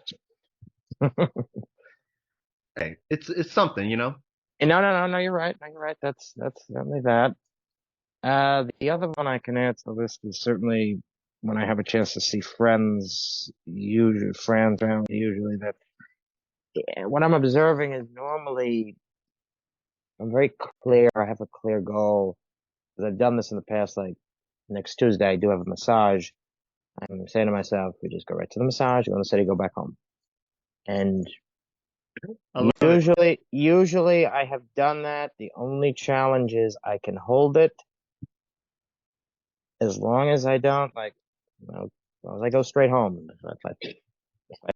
Hey, it's something, you know.
No, no, no, no, you're right. No, you're right. That's certainly that. The other one I can add to the list is certainly when I have a chance to see friends, usually friends, family, usually that what I'm observing is normally I'm very clear. I have a clear goal because I've done this in the past. Like next Tuesday, I do have a massage. I'm saying to myself, we just go right to the massage, go in the city, go back home. And
I love it.
usually I have done that. The only challenge is I can hold it as long as I don't like, you know, as long as I go straight home.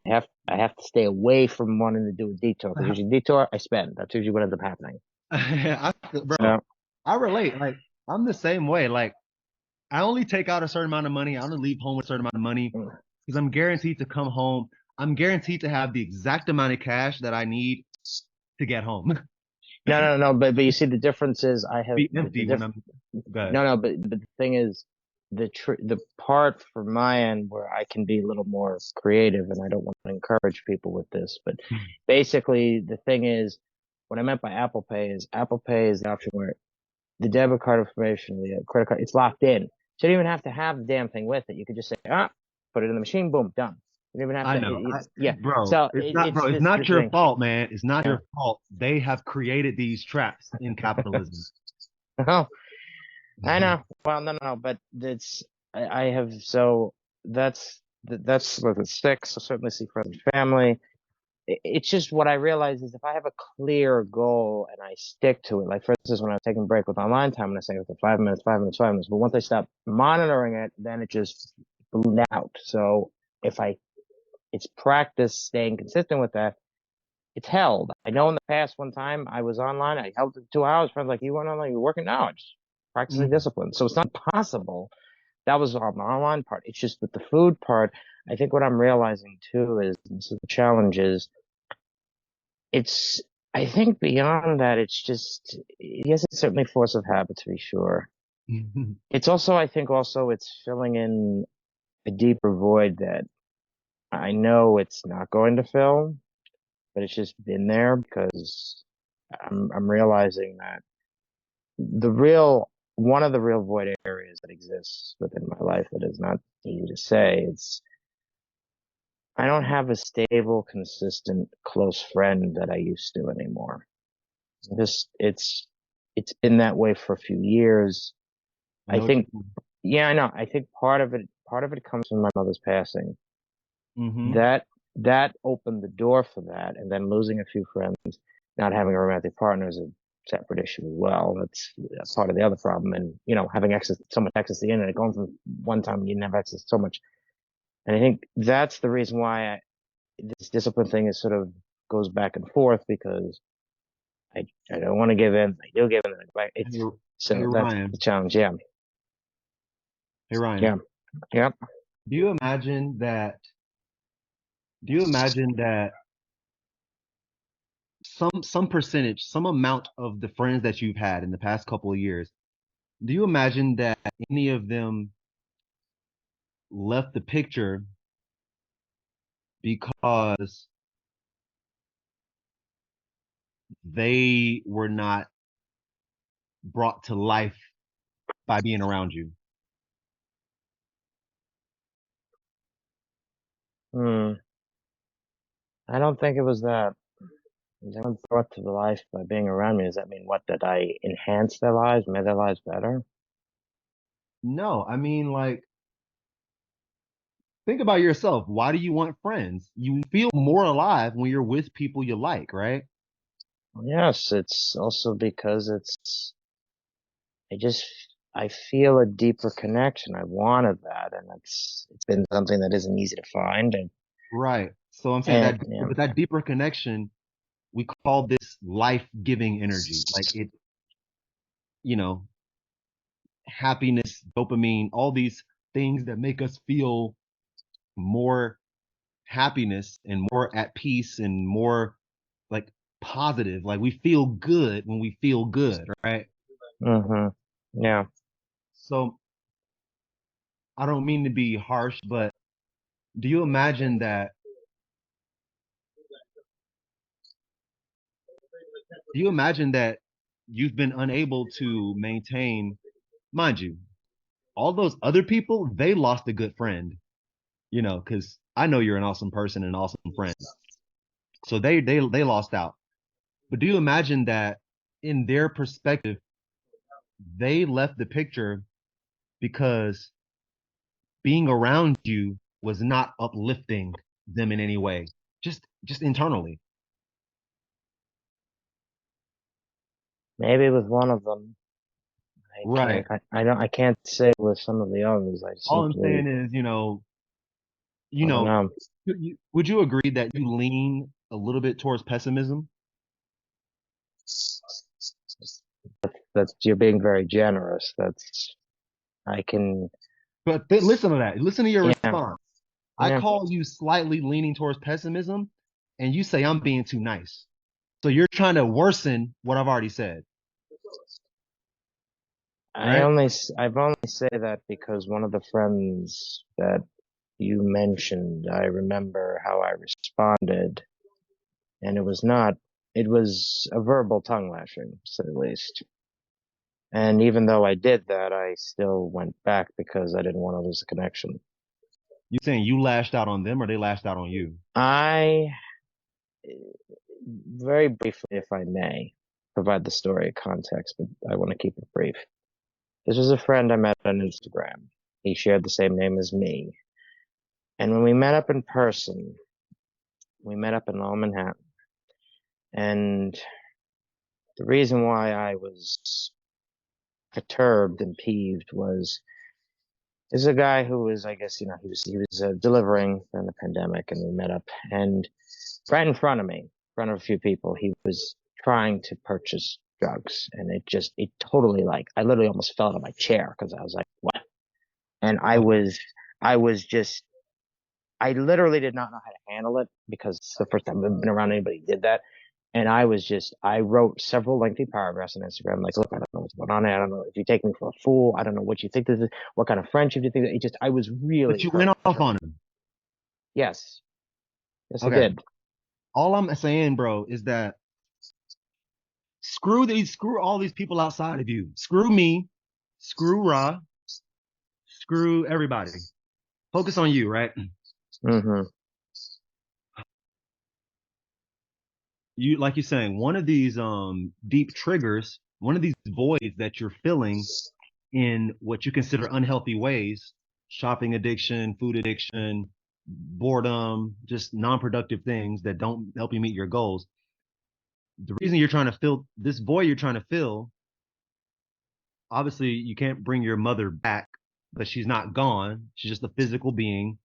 If I have to stay away from wanting to do a detour because usually detour I spend. That's usually what ends up happening.
Bro,
So
I relate. Like I'm the same way. Like I only take out a certain amount of money. I only leave home with a certain amount of money
mm,
because I'm guaranteed to come home. I'm guaranteed to have the exact amount of cash that I need to get home.
no, but you see the difference is I have
Be
the
empty when
diff
I'm good.
no no but the thing is the part from my end where I can be a little more creative and I don't want to encourage people with this, but basically the thing is what I meant by Apple Pay is the option where the debit card information, the credit card, it's locked in. So you don't even have to have the damn thing with it. You could just say, put it in the machine, boom, done. You don't even have
I
to,
know.
yeah.
Bro,
So
it's not,
it's
bro, it's
this
not
the
your
thing.
fault, man. It's not
Yeah.
your fault. They have created these traps in capitalism.
Oh, I know. Well, no, but I have, so that's with the six. I certainly see friends and family. It's just what I realize is if I have a clear goal and I stick to it, like for instance, when I was taking a break with online time and I say, okay, 5 minutes, 5 minutes, 5 minutes. But once I stop monitoring it, then it just ballooned out. So if I, it's practice staying consistent with that. It's held. I know in the past one time I was online, I held it 2 hours. Friends like, you went online, you're working now. It's practicing
Mhm.
discipline. So it's not possible. That was on the online part. It's just with the food part. I think what I'm realizing too is this is the challenge is it's I think beyond that it's just yes it's certainly force of habit to be sure. It's also I think also it's filling in a deeper void that I know it's not going to fill, but it's just been there because I'm realizing that the real one of the real void areas that exists within my life that is not easy to say. It's I don't have a stable, consistent, close friend that I used to anymore. This it's been that way for a few years.
I
I
know what you
think
mean.
yeah, I know. I think part of it comes from my mother's passing.
Mm-hmm.
That that opened the door for that, and then losing a few friends, not having a romantic partner is a separate issue as well. That's part of the other problem. And having access so much access to the internet, going from one time you didn't have access to so much And I think that's the reason why this discipline thing is sort of goes back and forth because I don't want to give in. I do give in. But
Hey,
it's
hey
so that's the
Ryan.
challenge. Yeah.
Hey Ryan.
Yeah. Yeah.
Do you imagine that? Do you imagine that some percentage, some amount of the friends that you've had in the past couple of years, do you imagine that any of them left the picture because they were not brought to life by being around you?
Hmm. I don't think it was that. They were brought to life by being around me. Does that mean what? That I enhanced their lives, made their lives better?
No, I mean, like, think about yourself. Why do you want friends? You feel more alive when you're with people you like, right?
Yes, it's also because I just, I feel a deeper connection. I wanted that, and it's been something that isn't easy to find.
Right. So I'm saying
And
that,
yeah.
but that deeper connection, we call this life-giving energy. Like it, you know, happiness, dopamine, all these things that make us feel more happiness and more at peace and more like positive. Like we feel good when we feel good, right?
Mm-hmm. Yeah.
So I don't mean to be harsh, but do you imagine that? Do you imagine that you've been unable to maintain, mind you, all those other people, they lost a good friend, because I know you're an awesome person and an awesome friend. So they lost out. But do you imagine that in their perspective, they left the picture because being around you was not uplifting them in any way, just internally.
Maybe with one of them,
Right.
I don't, I can't say with some of the others. I
All I'm
simply,
saying is, you
I don't
know,
know.
would you agree that you lean a little bit towards pessimism?
That's, you're being very generous. I can,
But listen to that. Listen to your
yeah,
response. I
yeah.
call you slightly leaning towards pessimism, and you say I'm being too nice. So you're trying to worsen what I've already said, right?
I've only say that because one of the friends that you mentioned, I remember how I responded, and it was a verbal tongue lashing, to say the least. And even though I did that, I still went back because I didn't want to lose the connection.
You saying you lashed out on them or they lashed out on you?
I, very briefly, if I may, provide the story context, but I want to keep it brief. This was a friend I met on Instagram. He shared the same name as me. And when we met up in person, we met up in Lower Manhattan. And the reason why I was perturbed and peeved was there's a guy who was, I guess, he was delivering during the pandemic, and we met up, and right in front of me, in front of a few people, he was trying to purchase drugs, and it totally, like, I literally almost fell out of my chair because I was like, what? And
Okay.
I was just, I literally did not know how to handle it because it's the first time I've been around anybody who did that. And I wrote several lengthy paragraphs on Instagram, like, look, I don't know what's going on. I don't know if you take me for a fool. I don't know what you think this is. What kind of friendship do you think? I was
But
really
you went
hurt.
off on them.
Yes. Yes, I
Okay.
did.
All I'm saying, bro, is that screw all these people outside of you. Screw me, screw Ra, screw everybody. Focus on you, right?
Hmm.
You like you're saying, one of these deep triggers, one of these voids that you're filling in what you consider unhealthy ways, shopping addiction, food addiction, boredom, just non-productive things that don't help you meet your goals. The reason you're trying to fill this void you're trying to fill, obviously you can't bring your mother back, but she's not gone. She's just a physical being.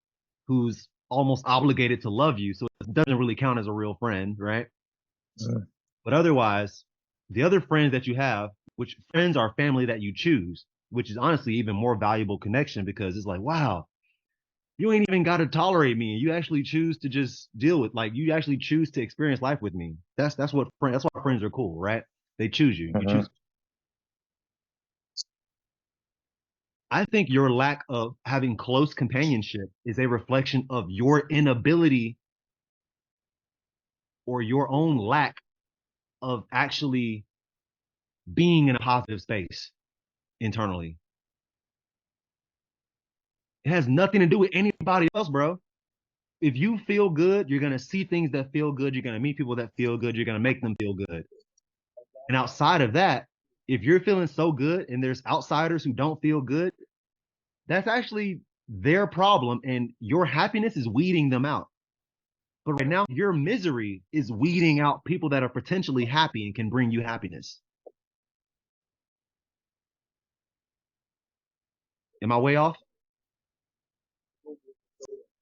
who's almost obligated to love you, so it doesn't really count as a real friend, right?
Mm.
But otherwise, the other friends that you have, which friends are family that you choose, which is honestly even more valuable connection because it's like, wow, you ain't even got to tolerate me. You actually choose to just deal with, like, you actually choose to experience life with me. That's why friends are cool, right? They choose you. You
Mhm.
choose. I think your lack of having close companionship is a reflection of your inability or your own lack of actually being in a positive space internally. It has nothing to do with anybody else, bro. If you feel good, you're going to see things that feel good. You're going to meet people that feel good. You're going to make them feel good. And outside of that, if you're feeling so good and there's outsiders who don't feel good, that's actually their problem. And your happiness is weeding them out. But right now, your misery is weeding out people that are potentially happy and can bring you happiness. Am I way off?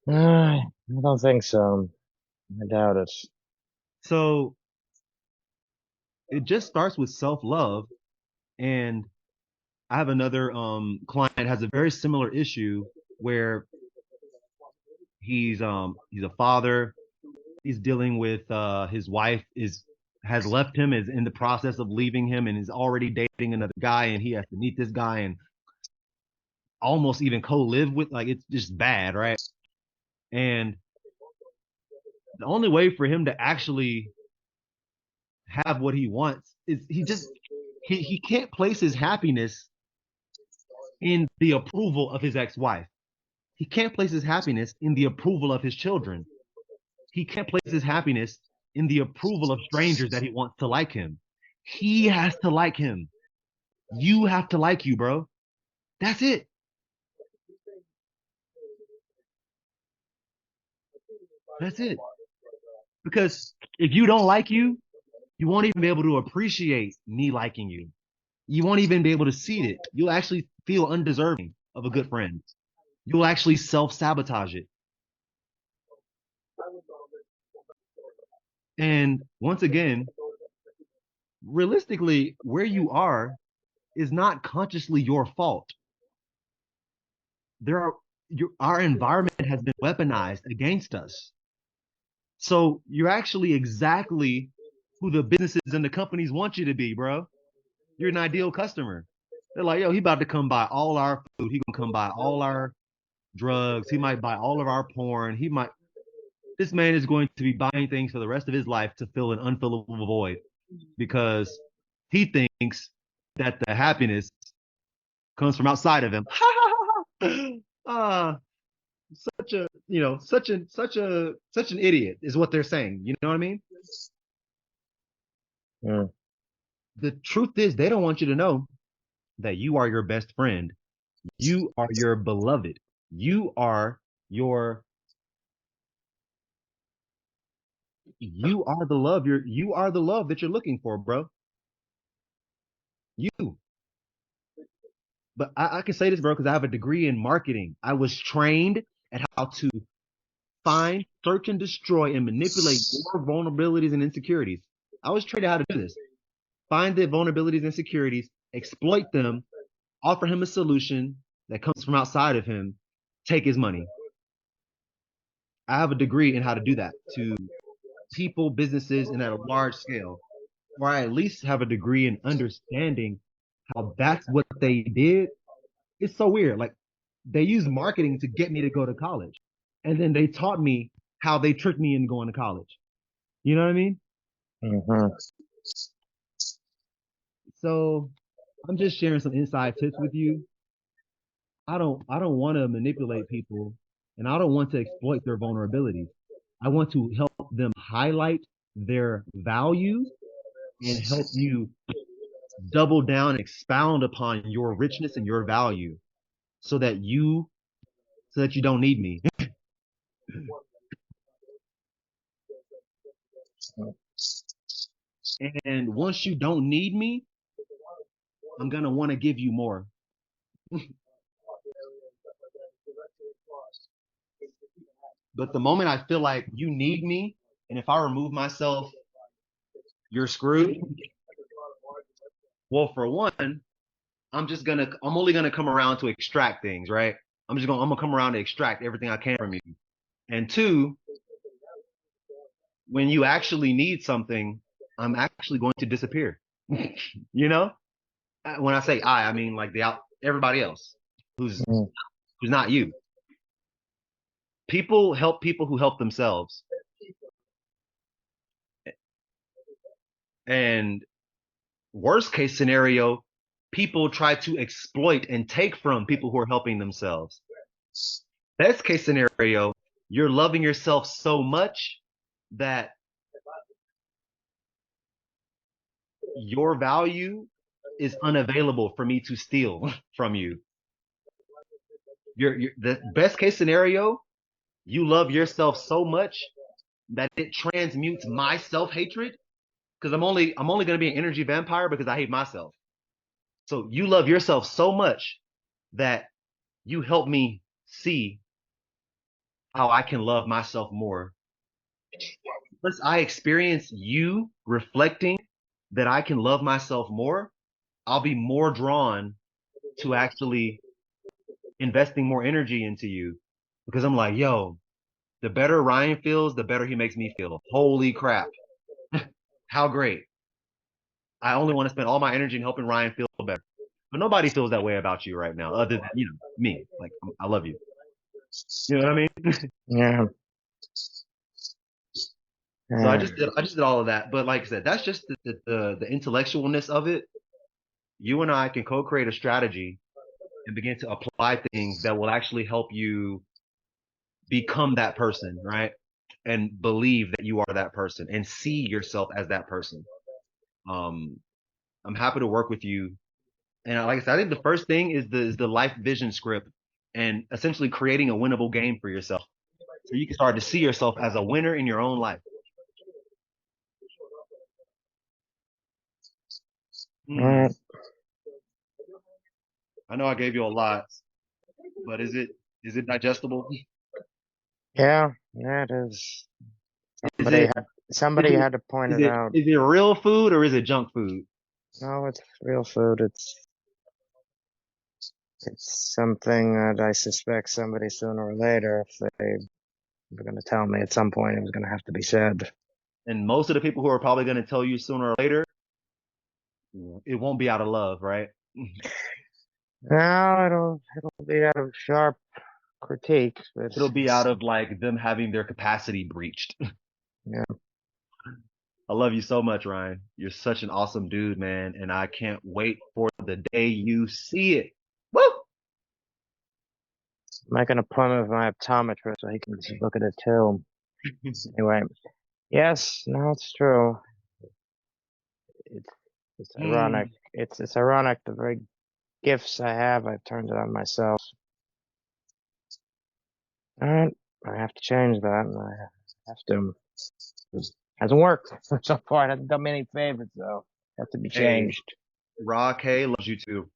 I don't think so. I doubt it.
So it just starts with self love. And I have another client that has a very similar issue where he's a father. He's dealing with his wife is has left him, is in the process of leaving him, and is already dating another guy, and he has to meet this guy and almost even co-live with, like, it's just bad, right? And the only way for him to actually have what he wants is he can't place his happiness in the approval of his ex-wife. He can't place his happiness in the approval of his children. He can't place his happiness in the approval of strangers that he wants to like him. He has to like him. You have to like you, bro. That's it. That's it. Because if you don't like you, you won't even be able to appreciate me liking you. You won't even be able to see it. You'll actually feel undeserving of a good friend. You'll actually self sabotage it. And once again, realistically, where you are is not consciously your fault. There are our environment has been weaponized against us. So you're actually exactly who the businesses and the companies want you to be, bro. You're an ideal customer. They're like, yo, he about to come buy all our food. He gonna come buy all our drugs. He might buy all of our porn. He might. This man is going to be buying things for the rest of his life to fill an unfillable void because he thinks that the happiness comes from outside of him. uh, such an idiot is what they're saying. You know what I mean?
Mm.
The truth is they don't want you to know that you are your best friend. You are your beloved. You are your you are the love that you're looking for, bro. You. But I can say this, bro, because I have a degree in marketing. I was trained at how to find, search, and destroy and manipulate your vulnerabilities and insecurities. I was trained how to do this. Find the vulnerabilities and insecurities, exploit them, offer him a solution that comes from outside of him, take his money. I have a degree in how to do that to people, businesses, and at a large scale, or I at least have a degree in understanding how that's what they did. It's so weird. Like, they use marketing to get me to go to college. And then they taught me how they tricked me into going to college. You know what I mean?
Mhm.
So I'm just sharing some inside tips with you. I don't want to manipulate people and I don't want to exploit their vulnerabilities. I want to help them highlight their value and help you double down and expound upon your richness and your value so that you don't need me. And once you don't need me, I'm gonna want to give you more. But the moment I feel like you need me, and if I remove myself, you're screwed. Well, for one, I'm only gonna come around to extract things, right? I'm gonna come around to extract everything I can from you. And two, when you actually need something, I'm actually going to disappear. You know? When I say I mean like everybody else who's
Mm.
who's not you. People help people who help themselves. And worst case scenario, people try to exploit and take from people who are helping themselves. Best case scenario, you're loving yourself so much that your value is unavailable for me to steal from you. The best case scenario, you love yourself so much that it transmutes my self-hatred because I'm only going to be an energy vampire because I hate myself. So you love yourself so much that you help me see how I can love myself more. Once I experience you reflecting that I can love myself more, I'll be more drawn to actually investing more energy into you because I'm like, yo, the better Ryan feels, the better he makes me feel. Holy crap. How great. I only want to spend all my energy in helping Ryan feel better. But nobody feels that way about you right now, other than, me. Like, I love you. You know what I mean?
Yeah.
So
Yeah.
I just did all of that. But like I said, that's just the intellectualness of it. You and I can co-create a strategy and begin to apply things that will actually help you become that person, right? And believe that you are that person and see yourself as that person. Um, I'm happy to work with you. And like I said, I think the first thing is the life vision script and essentially creating a winnable game for yourself. So you can start to see yourself as a winner in your own life.
All
Hmm.
right.
I know I gave you a lot, but is it digestible?
Yeah. Yeah, it is.
Is
Somebody
it
had
is
somebody
it
had to point
is
it
it
out.
is it real food or is it junk food?
No, it's real food. It's something that I suspect somebody sooner or later, if they were going to tell me at some point, it was going to have to be said.
And most of the people who are probably going to tell you sooner or later, it won't be out of love, right?
No, it'll be out of sharp critique, but
It'll be out
it's
of like them having their capacity breached.
yeah.
I love you so much, Ryan. You're such an awesome dude, man, and I can't wait for the day you see it. Woo!
Making an appointment with my optometrist so he can look at it too. Anyway, yes, no, it's true. It's it's ironic.
Mm.
It's ironic the very gifts I have, I've turned it on myself. All right, I have to change that, and I have to. It hasn't worked so far. It hasn't done me any favors, so it has to be
Hey,
changed.
Ra K loves you too.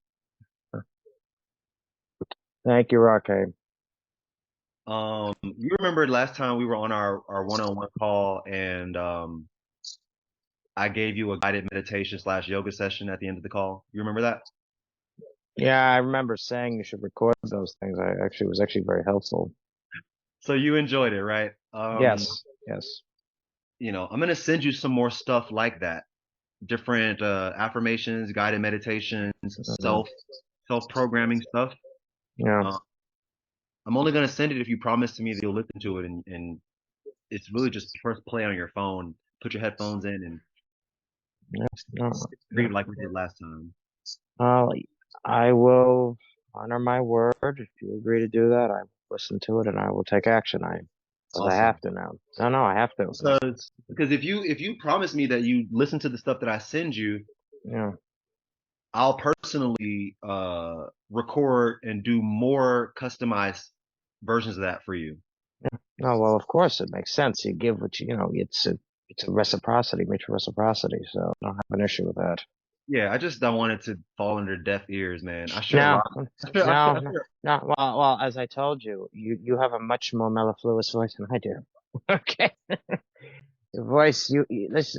Thank you, Rocky.
You remember last time we were on our one-on-one call and I gave you a guided meditation slash yoga session at the end of the call. You remember that?
Yeah, I remember saying you should record those things. I actually was actually very helpful.
So you enjoyed it, right?
Yes, yes.
I'm gonna send you some more stuff like that. Different affirmations, guided meditations,
Mhm.
self programming stuff.
Yeah,
Uh, I'm only gonna send it if you promise to me that you'll listen to it, and it's really just first play on your phone, put your headphones in, and
yeah, no,
read
no.
like we did last time.
Uh, I will honor my word. If you agree to do that, I will listen to it and I will take action. Because I have
Awesome.
to now. No, no, I have to.
Because if you promise me that you listen to the stuff that I send you,
Yeah.
I'll personally record and do more customized versions of that for you.
No, well, of course it makes sense. You give what it's a reciprocity, mutual reciprocity. So I don't have an issue with that.
Yeah, I just don't want it to fall under deaf ears, man. I sure
No,
rock. I sure, I sure,
no,
I
no,
sure.
no. Well, as I told you, you have a much more mellifluous voice than I do. Okay, your voice. Let's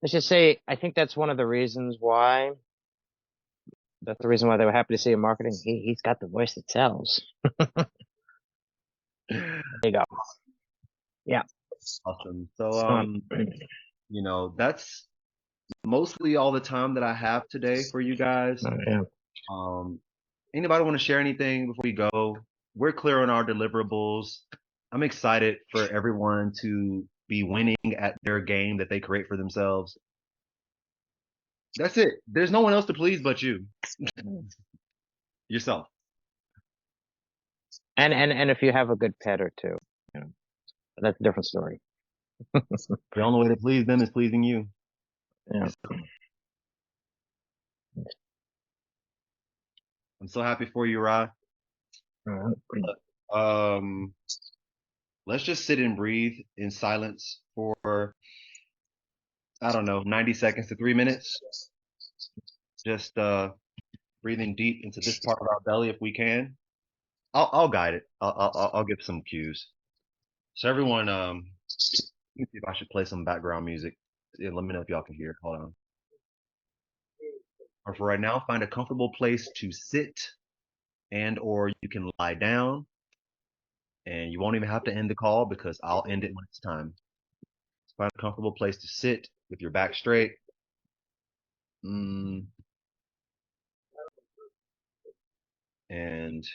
just say I think that's one of the reasons why. That's the reason why they were happy to see him marketing. He's got the voice that sells. There you go. Yeah.
Awesome. So,
Uh,
that's mostly all the time that I have today for you guys.
yeah.
Um, Anybody want to share anything before we go? We're clear on our deliverables. I'm excited for everyone to be winning at their game that they create for themselves. That's it. There's no one else to please but you, yourself.
And if you have a good pet or two, you know, that's a different story.
The only way to please them is pleasing you.
Yeah.
I'm so happy for you, Rod.
Uh,
Um, let's just sit and breathe in silence for, I don't know, 90 seconds to 3 minutes. Just breathing deep into this part of our belly if we can. I'll guide it. I'll give some cues. So everyone, let me see if I should play some background music. Yeah, let me know if y'all can hear it. Hold on. Or for right now, find a comfortable place to sit and or you can lie down and you won't even have to end the call because I'll end it when it's time. Find a comfortable place to sit with your back straight. Mm, and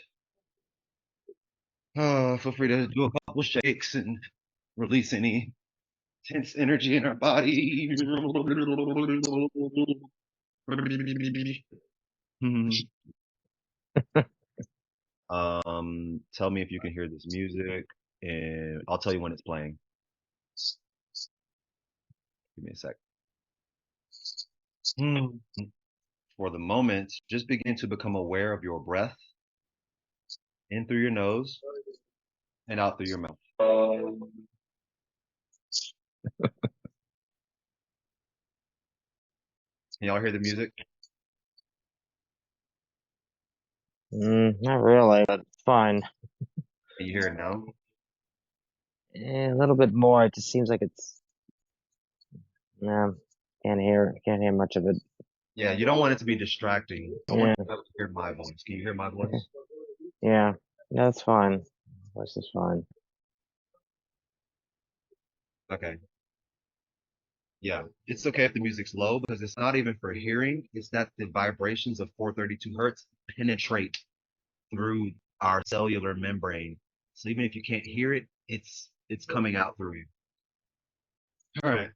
feel free to do a couple shakes and release any tense energy in our body. Tell me if you can hear this music, and I'll tell you when it's playing. Give me a sec. For the moment, just begin to become aware of your breath in through your nose and out through your mouth. Can y'all hear the music?
not really, but fine.
Can you hear it now?
A little bit more. It just seems like it's. No, can't hear much of it.
Yeah, you don't want it to be distracting. I want
Yeah,
you to be able to hear my voice. Can you hear my voice?
yeah, that's fine. Voice is fine.
Okay. Yeah, it's okay if the music's low because it's not even for hearing. It's that the vibrations of 432 hertz penetrate through our cellular membrane. So even if you can't hear it, it's coming out through you. All right.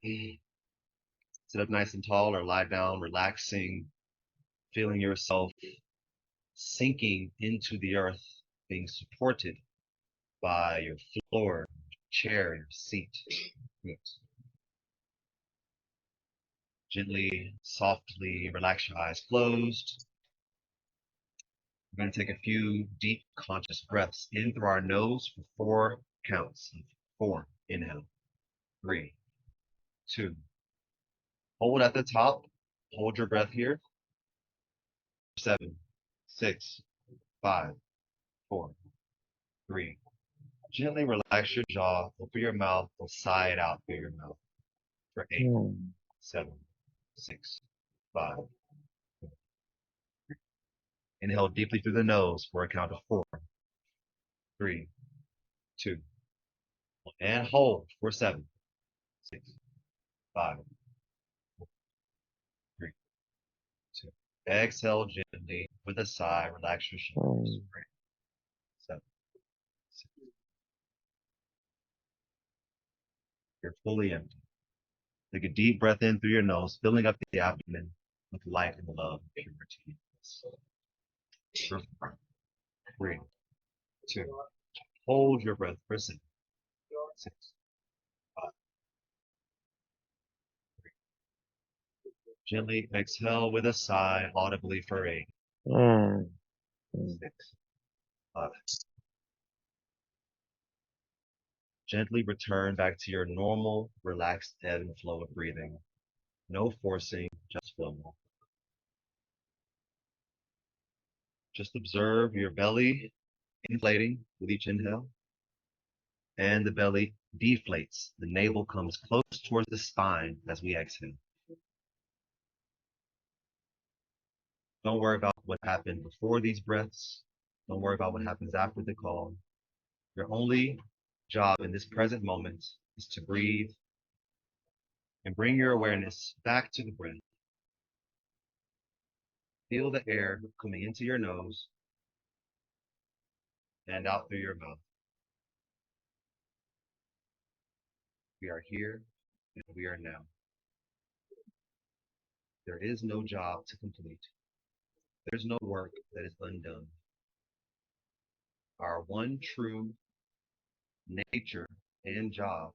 Sit up nice and tall or lie down, relaxing, feeling yourself sinking into the earth, being supported by your floor, chair, your seat. Yes. Gently, softly relax your eyes closed. We're going to take a few deep conscious breaths in through our nose for 4 counts. 4, inhale. 3, 2, hold at the top. Hold your breath here. 7, 6, 5, 4, 3. Gently relax your jaw. Open your mouth. Go sigh it out through your mouth. For 8,
Hmm.
7, 6, 5. Inhale deeply through the nose for a count of 4, 3, 2, and hold for 7, 6, 5, 3, 2. Exhale gently with a sigh. Relax your shoulders.
Hmm.
3, 7, 6. You're fully empty. Take a deep breath in through your nose, filling up the abdomen with light and love and purity. For 3, 2. Hold your breath for 7, 6, 5. Gently exhale with a sigh, audibly for 8,
Hmm.
6, 5. Gently return back to your normal, relaxed ebb and flow of breathing. No forcing, just flow. Just observe your belly inflating with each inhale, and the belly deflates. The navel comes close towards the spine as we exhale. Don't worry about what happened before these breaths. Don't worry about what happens after the call. Your only job in this present moment is to breathe and bring your awareness back to the breath. Feel the air coming into your nose and out through your mouth. We are here and we are now. There is no job to complete. There's no work that is undone. Our one true nature and job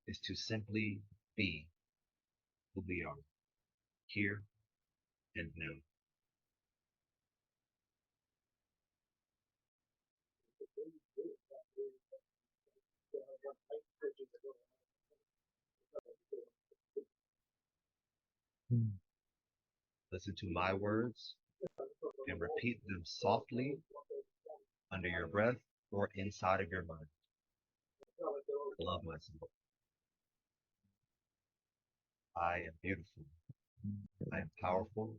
is to simply be who we are, here and now. Listen to my words and repeat them softly under your breath or inside of your mind. I love myself. I am beautiful. I am powerful.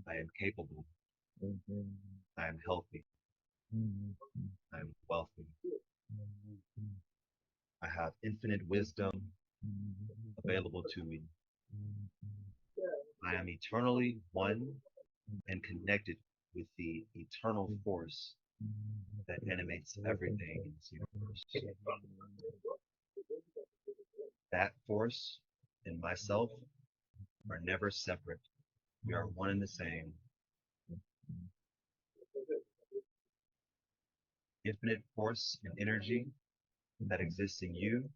I am capable. I am healthy. I am wealthy. I have infinite wisdom available to me. I am eternally one and connected with the eternal force that animates everything in this universe. That force and myself are never separate. We are one and the same. Infinite force and energy that exists in you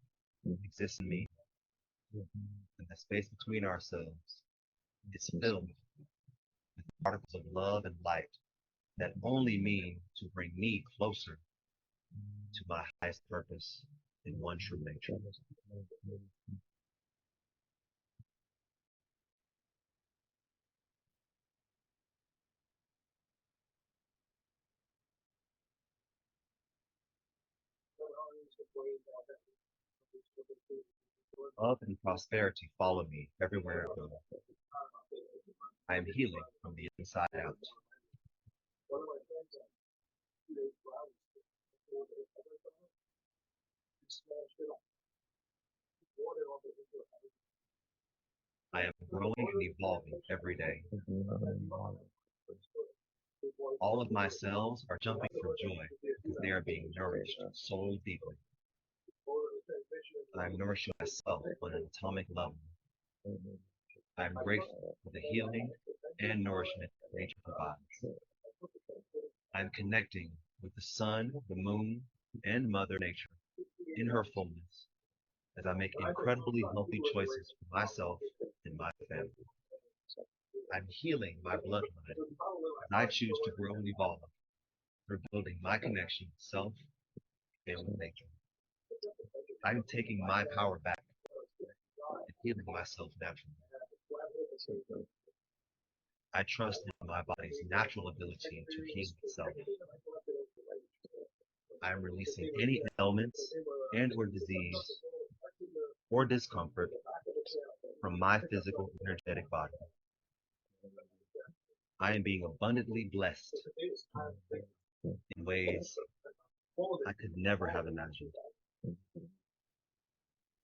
exists in me. And the space between ourselves is filled with particles of love and light that only mean to bring me closer to my highest purpose in one true nature. Love and prosperity follow me everywhere I go. I am healing from the inside out. I am growing and evolving every day. All of my cells are jumping for joy because they are being nourished so deeply. I am nourishing myself on an atomic level. I am grateful for the healing and nourishment nature provides. I am connecting with the sun, the moon, and Mother Nature in her fullness as I make incredibly healthy choices for myself and my family. I'm healing my bloodline as I choose to grow and evolve through building my connection with self and with nature. I'm taking my power back and healing myself naturally. I trust in my body's natural ability to heal itself. I'm releasing any ailments and or disease or discomfort from my physical energetic body. I am being abundantly blessed in ways I could never have imagined.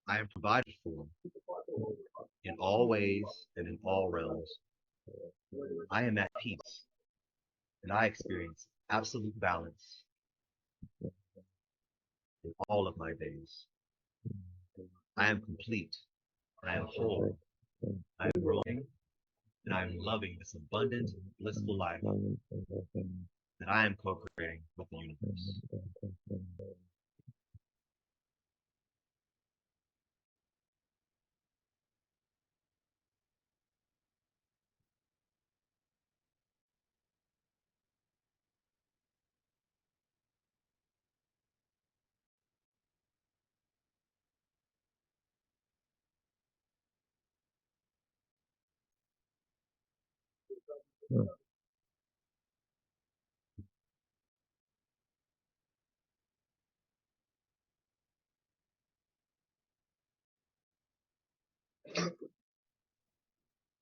I am provided for in all ways and in all realms. I am at peace and I experience absolute balance in all of my days. I am complete. I am whole. I am growing and I am loving this abundant, blissful life that I am co-creating with the universe.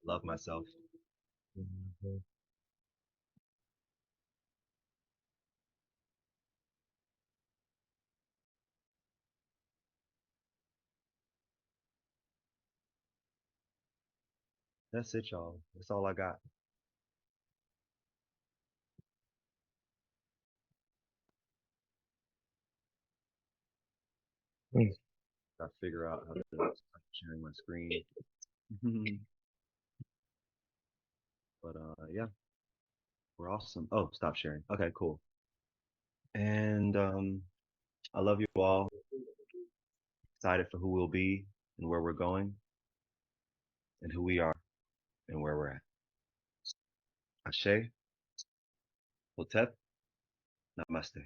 Love myself.
Mhm.
That's it, y'all. That's all I got.
Mm.
Gotta figure out how to start sharing my screen. But yeah, we're awesome. Oh, stop sharing. Okay, cool. And I love you all. Excited for who we'll be and where we're going and who we are and where we're at. Ashe, Hotep, Namaste.